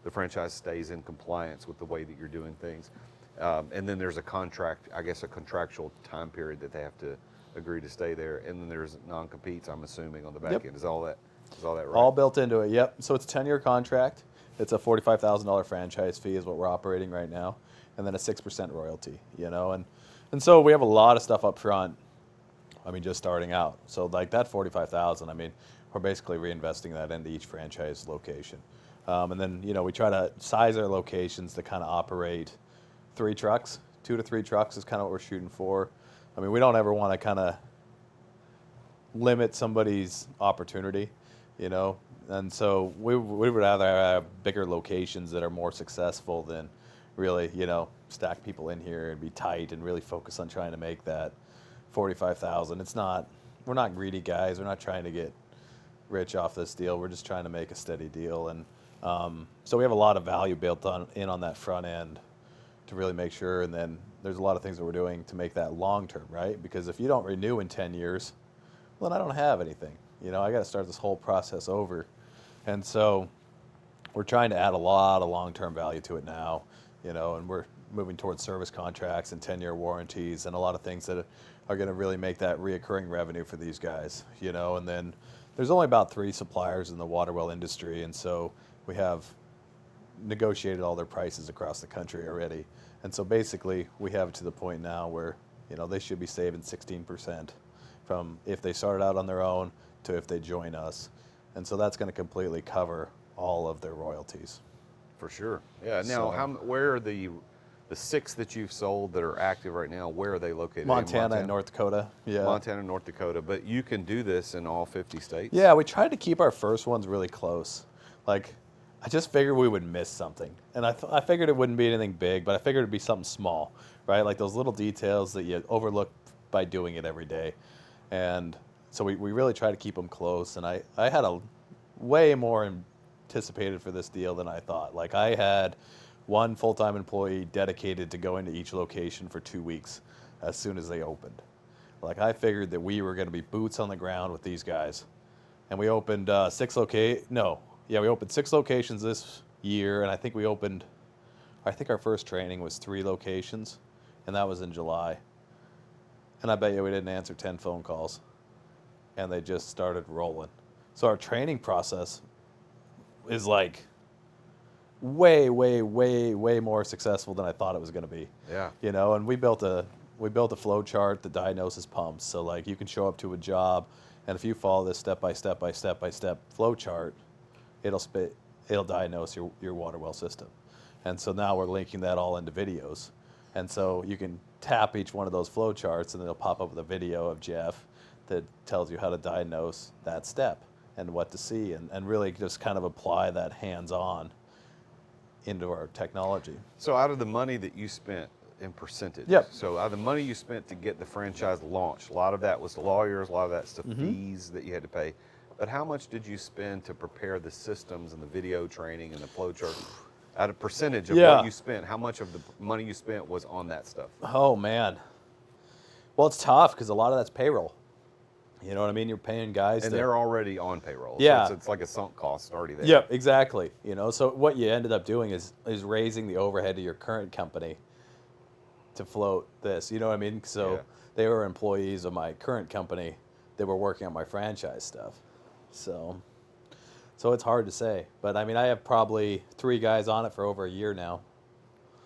S1: the franchise stays in compliance with the way that you're doing things. And then there's a contract, I guess a contractual time period that they have to agree to stay there. And then there's non-competes, I'm assuming, on the back end. Is all that right?
S2: All built into it, yep. So it's a 10-year contract. It's a $45,000 franchise fee is what we're operating right now. And then a 6% royalty, And so we have a lot of stuff up front, just starting out. So like that $45,000, we're basically reinvesting that into each franchise location. And then, we try to size our locations to kind of operate 3 trucks, 2 to 3 trucks is kind of what we're shooting for. We don't ever want to kind of limit somebody's opportunity, And so we would rather have bigger locations that are more successful than really, stack people in here and be tight and really focus on trying to make that 45,000. We're not greedy guys. We're not trying to get rich off this deal. We're just trying to make a steady deal. And so we have a lot of value built on that front end to really make sure. And then there's a lot of things that we're doing to make that long term, right? Because if you don't renew in 10 years, well, then I don't have anything. I got to start this whole process over. And so we're trying to add a lot of long-term value to it now, and we're moving towards service contracts and 10-year warranties and a lot of things that are going to really make that reoccurring revenue for these guys, and then there's only about 3 suppliers in the water well industry, and so we have negotiated all their prices across the country already. And so basically we have it to the point now where, they should be saving 16% from if they started out on their own to if they join us. And so that's going to completely cover all of their royalties.
S1: For sure. Yeah. Now, where are the 6 that you've sold that are active right now? Where are they located?
S2: Montana and North Dakota. Yeah.
S1: Montana and North Dakota. But you can do this in all 50 states?
S2: Yeah, we tried to keep our first ones really close. Like, I just figured we would miss something. And I figured it wouldn't be anything big, but I figured it'd be something small, right? Like those little details that you overlook by doing it every day. And so we really try to keep them close. And I had a way more anticipated for this deal than I thought. Like I had 1 full-time employee dedicated to go into each location for 2 weeks as soon as they opened. Like I figured that we were going to be boots on the ground with these guys. And we opened 6 locations this year, and I think our first training was 3 locations, and that was in July. And I bet you we didn't answer 10 phone calls, and they just started rolling. So our training process is like way, way, way, way more successful than I thought it was going to be.
S1: Yeah.
S2: And we built a flow chart that diagnoses pumps. So like you can show up to a job, and if you follow this step by step flow chart, it'll diagnose your water well system. And so now we're linking that all into videos. And so you can tap each one of those flow charts and it'll pop up with a video of Jeff that tells you how to diagnose that step and what to see and really just kind of apply that hands-on into our technology.
S1: So out of the money that you spent in percentage,
S2: Yep.
S1: So out of the money you spent to get the franchise launched, a lot of that was the lawyers, a lot of that's the fees that you had to pay. But how much did you spend to prepare the systems and the video training and the flow chart? At a percentage of
S2: Yeah.
S1: what you spent, how much of the money you spent was on that stuff?
S2: Oh man. Well, it's tough because a lot of that's payroll. You know what I mean? You're paying guys
S1: And
S2: to.
S1: they're already on payroll.
S2: Yeah.
S1: So it's like a sunk cost already there.
S2: Yep, exactly. You know, so what you ended up doing is raising the overhead of your current company to float this. You know what I mean? So
S1: Yeah.
S2: they were employees of my current company that were working on my franchise stuff. So it's hard to say. But I mean, I have probably 3 guys on it for over a year now.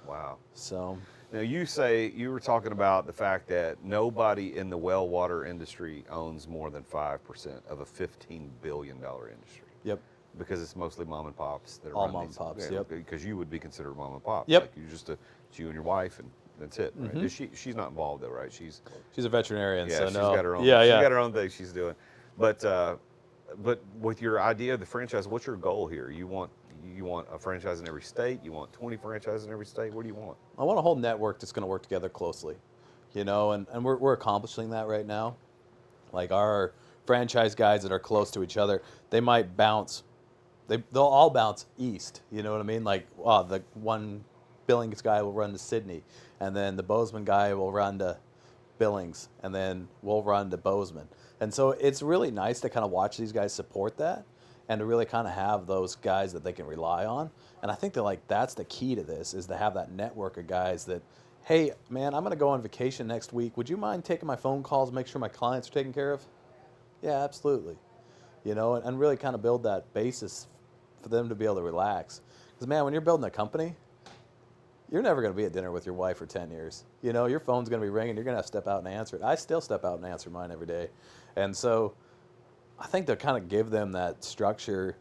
S1: Wow.
S2: So
S1: Now you were talking about the fact that nobody in the well water industry owns more than 5% of a $15 billion industry.
S2: yep.
S1: Because it's mostly mom and pops that are
S2: All
S1: running
S2: mom and
S1: these-
S2: pops,
S1: yeah,
S2: yep.
S1: Because you would be considered mom and pop.
S2: Yep.
S1: Like it's you and your wife, and that's it. Right? She's not involved though, right? She's
S2: She's a veterinarian,
S1: yeah,
S2: so
S1: she's
S2: no.
S1: got her own.
S2: Yeah,
S1: she's
S2: yeah.
S1: got her own thing she's doing. But with your idea of the franchise, what's your goal here? You want a franchise in every state? You want 20 franchises in every state? What do you want?
S2: I want a whole network that's going to work together closely, you know, and we're accomplishing that right now. Like our franchise guys that are close to each other, they might bounce, they'll all bounce east, you know what I mean? Like, the one Billings guy will run to Sydney, and then the Bozeman guy will run to Billings, and then we'll run to Bozeman. And so it's really nice to kind of watch these guys support that and to really kind of have those guys that they can rely on. And I think that that's the key to this, is to have that network of guys that, hey, man, I'm going to go on vacation next week. Would you mind taking my phone calls, make sure my clients are taken care of? Yeah, absolutely. You know, and really kind of build that basis for them to be able to relax. Because, man, when you're building a company, you're never going to be at dinner with your wife for 10 years. You know, your phone's going to be ringing. You're going to have to step out and answer it. I still step out and answer mine every day. And so I think to kind of give them that structure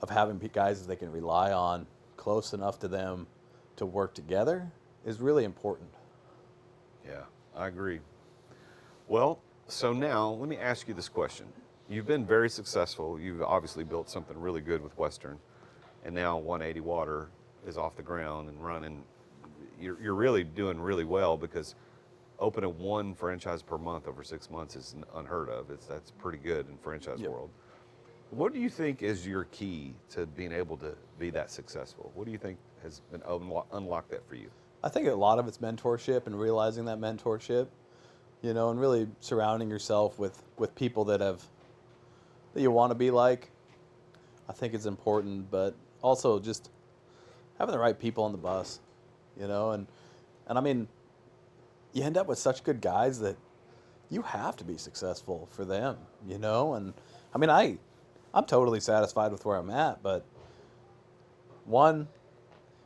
S2: of having guys that they can rely on close enough to them to work together is really important.
S1: Yeah, I agree. Well, so now let me ask you this question. You've been very successful. You've obviously built something really good with Western, and now 180 Water is off the ground and running. You're really doing really well, because opening one franchise per month over 6 months is unheard of. That's pretty good in franchise
S2: Yep.
S1: world. What do you think is your key to being able to be that successful? What do you think has been unlocked that for you?
S2: I think a lot of it's mentorship and realizing that mentorship, you know, and really surrounding yourself with people that you want to be like. I think it's important, but also just having the right people on the bus, you know, and I mean, you end up with such good guys that you have to be successful for them, you know, and I mean, I'm totally satisfied with where I'm at, but one,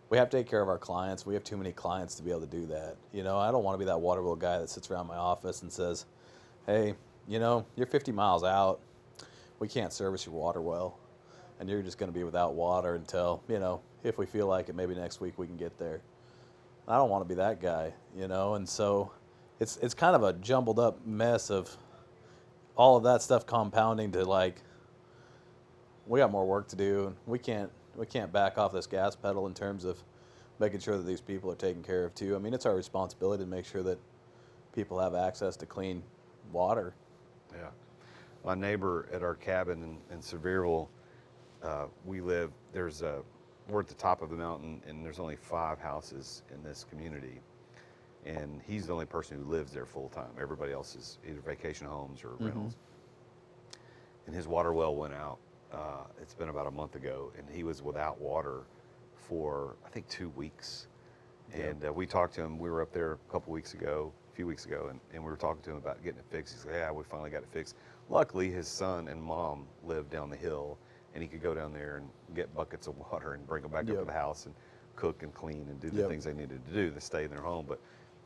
S2: we have to take care of our clients. We have too many clients to be able to do that. You know, I don't want to be that water wheel guy that sits around my office and says, hey, you know, you're 50 miles out. We can't service your water well, and you're just going to be without water until, you know, if we feel like it, maybe next week we can get there. I don't want to be that guy, you know, and so it's kind of a jumbled up mess of all of that stuff compounding to we got more work to do, and we can't back off this gas pedal in terms of making sure that these people are taken care of too. I mean, it's our responsibility to make sure that people have access to clean water.
S1: Yeah. My neighbor at our cabin in Sevierville, we're at the top of the mountain, and there's only 5 houses in this community. And he's the only person who lives there full time. Everybody else is either vacation homes or rentals. And his water well went out. It's been about a month ago, and he was without water for, I think, 2 weeks. And we talked to him. We were up there a few weeks ago, and we were talking to him about getting it fixed. He said, yeah, we finally got it fixed. Luckily, his son and mom lived down the hill, and he could go down there and get buckets of water and bring them back up to the house and cook and clean and do the things they needed to do to stay in their home. But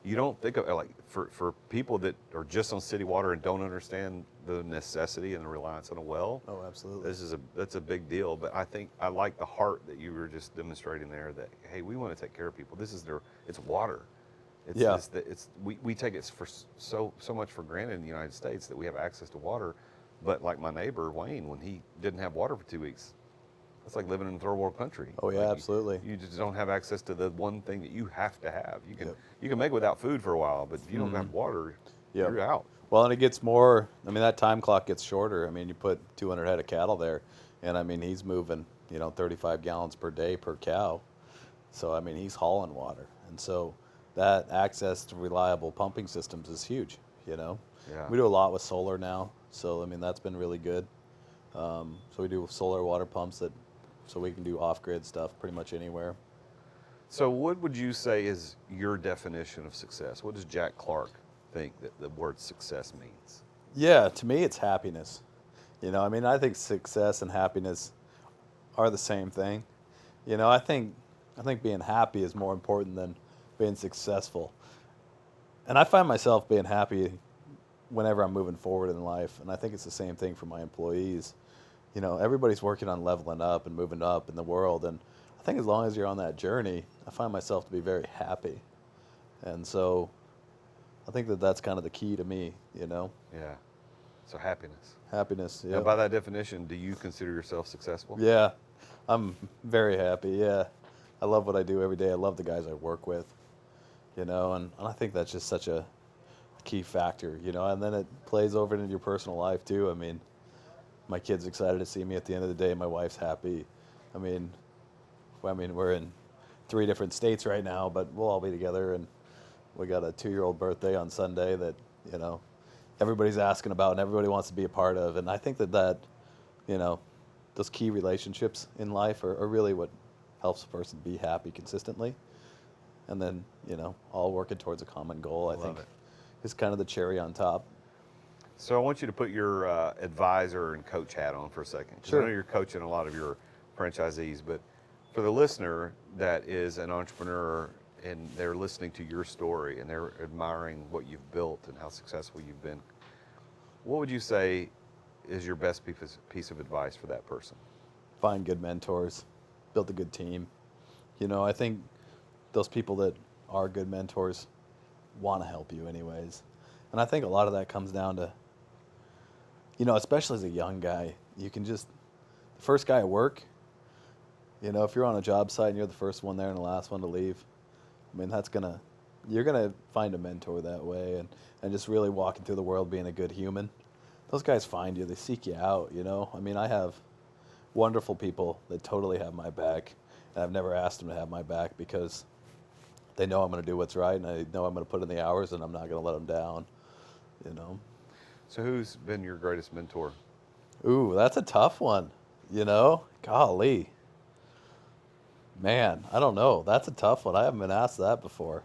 S1: you don't think of, for people that are just on city water and don't understand the necessity and the reliance on a well.
S2: Oh, absolutely.
S1: That's a big deal. But I think I like the heart that you were just demonstrating there, that, hey, we want to take care of people. It's water. We take it for so much for granted in the United States that we have access to water. But like my neighbor, Wayne, when he didn't have water for 2 weeks, it's like living in a third world country.
S2: Oh, yeah, absolutely.
S1: You just don't have access to the one thing that you have to have. You can make without food for a while, but if you don't have water, you're out.
S2: Well, and it gets more, I mean, that time clock gets shorter. I mean, you put 200 head of cattle there, and I mean, he's moving, 35 gallons per day per cow. So, I mean, he's hauling water. And so that access to reliable pumping systems is huge, you know.
S1: Yeah.
S2: We do a lot with solar now. So, I mean, that's been really good. So we do solar water pumps so we can do off-grid stuff pretty much anywhere.
S1: So what would you say is your definition of success? What does Jack Clark think that the word success means?
S2: Yeah, to me, it's happiness. You know, I mean, I think success and happiness are the same thing. You know, I think being happy is more important than being successful. And I find myself being happy whenever I'm moving forward in life. And I think it's the same thing for my employees. You know, everybody's working on leveling up and moving up in the world. And I think as long as you're on that journey, I find myself to be very happy. And so I think that that's kind of the key to me, you know?
S1: Yeah. So happiness.
S2: Happiness,
S1: Now,
S2: yeah.
S1: by that definition, do you consider yourself successful?
S2: Yeah, I'm very happy, yeah. I love what I do every day. I love the guys I work with, you know, and I think that's just such a key factor, you know, and then it plays over into your personal life too. I mean, my kid's excited to see me at the end of the day. My wife's happy. I mean, we're in 3 different states right now, but we'll all be together, and we got a 2-year-old birthday on Sunday that, you know, everybody's asking about and everybody wants to be a part of. And I think that, you know, those key relationships in life are really what helps a person be happy consistently. And then, you know, all working towards a common goal, I think, is kind of the cherry on top.
S1: So I want you to put your advisor and coach hat on for a second. 'Cause
S2: Sure.
S1: I know you're coaching a lot of your franchisees, but for the listener that is an entrepreneur and they're listening to your story and they're admiring what you've built and how successful you've been, what would you say is your best piece of advice for that person?
S2: Find good mentors, build a good team. You know, I think those people that are good mentors want to help you anyways. And I think a lot of that comes down to, you know, especially as a young guy, you can just, the first guy at work, you know, if you're on a job site and you're the first one there and the last one to leave, I mean, you're going to find a mentor that way, and just really walking through the world being a good human. Those guys find you, they seek you out, you know. I mean, I have wonderful people that totally have my back, and I've never asked them to have my back because they know I'm going to do what's right, and I know I'm going to put in the hours, and I'm not going to let them down, you know.
S1: So who's been your greatest mentor?
S2: Ooh, that's a tough one, you know. Golly. Man, I don't know. That's a tough one. I haven't been asked that before.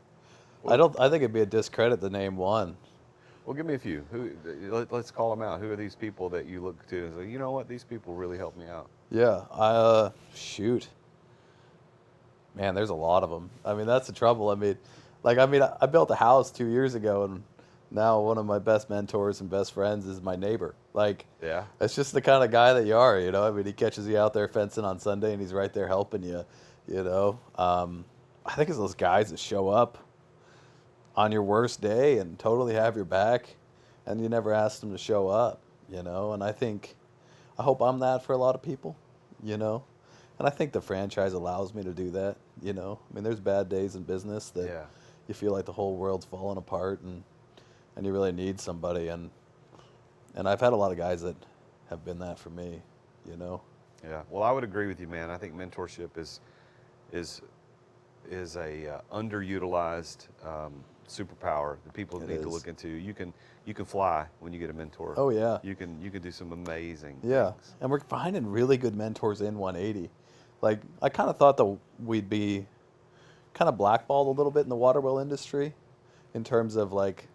S2: I think it'd be a discredit to name one.
S1: Well, give me a few. Let's call them out. Who are these people that you look to and say, you know what, these people really helped me out?
S2: Yeah, shoot. Man, there's a lot of them. I mean, that's the trouble. I mean, I built a house 2 years ago, and now one of my best mentors and best friends is my neighbor. Like,
S1: Yeah.
S2: it's just the kind of guy that you are, you know. I mean, he catches you out there fencing on Sunday, and he's right there helping you, you know. I think it's those guys that show up on your worst day and totally have your back, and you never asked them to show up, you know. And I hope I'm that for a lot of people, you know. And I think the franchise allows me to do that, you know. I mean, there's bad days in business that you feel like the whole world's falling apart, and you really need somebody. And I've had a lot of guys that have been that for me, you know.
S1: Yeah. Well, I would agree with you, man. I think mentorship is a underutilized superpower that people need to look into. You can fly when you get a mentor.
S2: Oh yeah.
S1: You can do some amazing
S2: Yeah,
S1: things.
S2: and we're finding really good mentors in 180. Like, I kind of thought that we'd be kind of blackballed a little bit in the water well industry in terms of, like,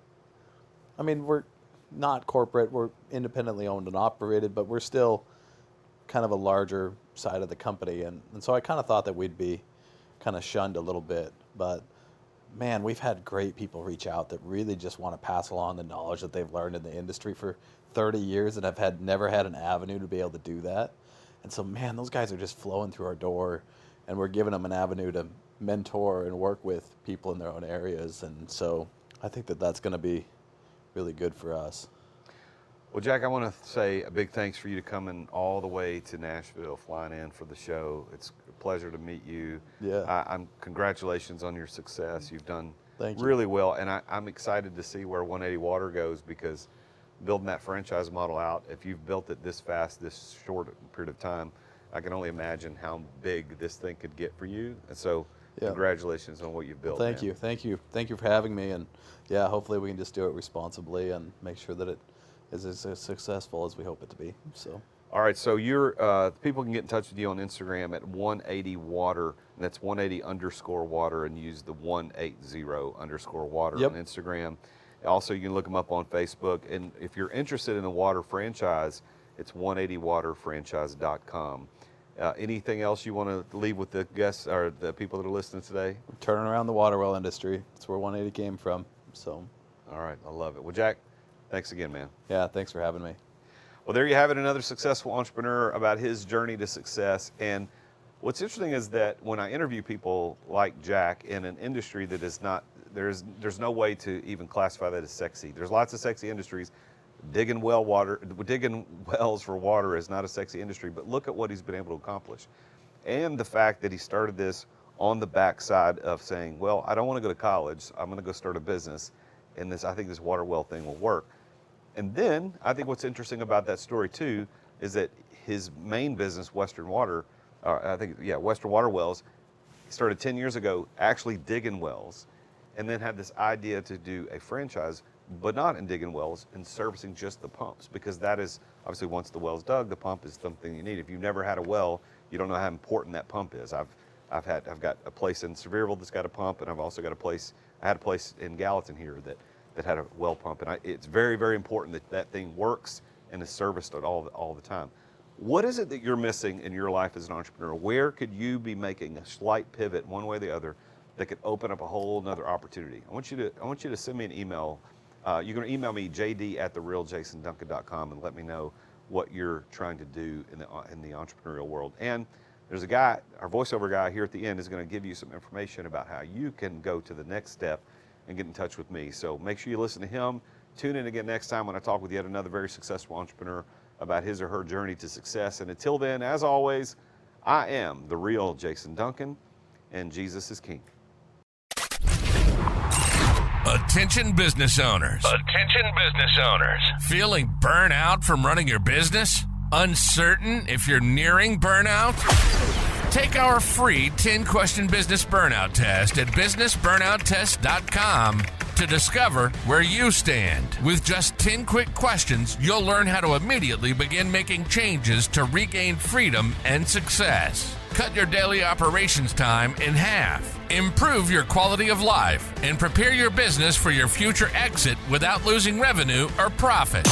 S2: I mean, we're not corporate, we're independently owned and operated, but we're still kind of a larger side of the company. And so I kind of thought that we'd be kind of shunned a little bit. But, man, we've had great people reach out that really just want to pass along the knowledge that they've learned in the industry for 30 years and have never had an avenue to be able to do that. And so, man, those guys are just flowing through our door, and we're giving them an avenue to mentor and work with people in their own areas. And so I think that that's going to be really good for us.
S1: Well, Jack, I want to say a big thanks for you to coming all the way to Nashville, flying in for the show. It's a pleasure to meet you.
S2: Yeah.
S1: Congratulations on your success. You've done
S2: Thank you.
S1: really well, and I'm excited to see where 180 Water goes, because building that franchise model out, if you've built it this fast, this short period of time, I can only imagine how big this thing could get for you. And so
S2: Yeah.
S1: Congratulations on what you've built.
S2: Thank
S1: man.
S2: you. Thank you for having me. And yeah, hopefully we can just do it responsibly and make sure that it is as successful as we hope it to be. So.
S1: All right, so people can get in touch with you on Instagram at 180 water, and that's 180 underscore water, and use the 180 underscore water
S2: Yep.
S1: on Instagram. Also, you can look them up on Facebook, and if you're interested in the water franchise, it's 180waterfranchise.com. Anything else you want to leave with the guests or the people that are listening today?
S2: Turning around the water well industry. That's where 180 came from. So.
S1: All right, I love it. Well, Jack, thanks again, man.
S2: Yeah, thanks for having me.
S1: Well, there you have it, another successful entrepreneur about his journey to success. And what's interesting is that when I interview people like Jack in an industry that is not, there's no way to even classify that as sexy. There's lots of sexy industries. Digging wells for water is not a sexy industry, but look at what he's been able to accomplish. And the fact that he started this on the backside of saying, well, I don't want to go to college. I'm going to go start a business. And I think this water well thing will work. And then I think what's interesting about that story too is that his main business, Western Water Wells, he started 10 years ago actually digging wells, and then had this idea to do a franchise, but not in digging wells, in servicing just the pumps, because that is obviously once the well's dug, the pump is something you need. If you've never had a well, you don't know how important that pump is. I've got a place in Sevierville that's got a pump, and I had a place in Gallatin here that had a well pump, and it's very, very important that thing works and is serviced all the time. What is it that you're missing in your life as an entrepreneur? Where could you be making a slight pivot one way or the other that could open up a whole nother opportunity? I want you to send me an email. You can email me jd@therealjasonduncan.com and let me know what you're trying to do in the entrepreneurial world. And there's a guy, our voiceover guy here at the end, is going to give you some information about how you can go to the next step and get in touch with me. So make sure you listen to him. Tune in again next time when I talk with yet another very successful entrepreneur about his or her journey to success. And until then, as always, I am the real Jason Duncan, and Jesus is King.
S3: Attention business owners.
S4: Attention business owners.
S3: Feeling burnout from running your business? Uncertain if you're nearing burnout? Take our free 10-question business burnout test at businessburnouttest.com to discover where you stand. With just 10 quick questions, you'll learn how to immediately begin making changes to regain freedom and success. Cut your daily operations time in half. Improve your quality of life and prepare your business for your future exit without losing revenue or profit.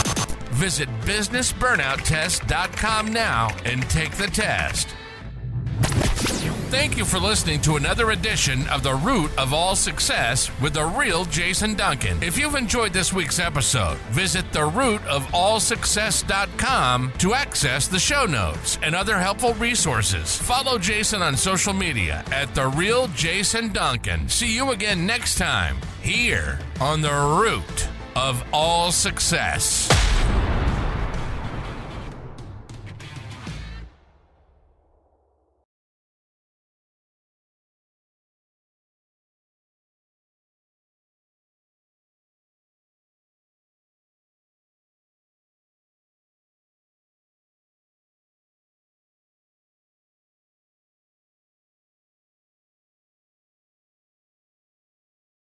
S3: Visit businessburnouttest.com now and take the test. Thank you for listening to another edition of The Root of All Success with the real Jason Duncan. If you've enjoyed this week's episode, visit therootofallsuccess.com to access the show notes and other helpful resources. Follow Jason on social media at The Real Jason Duncan. See you again next time here on The Root of All Success.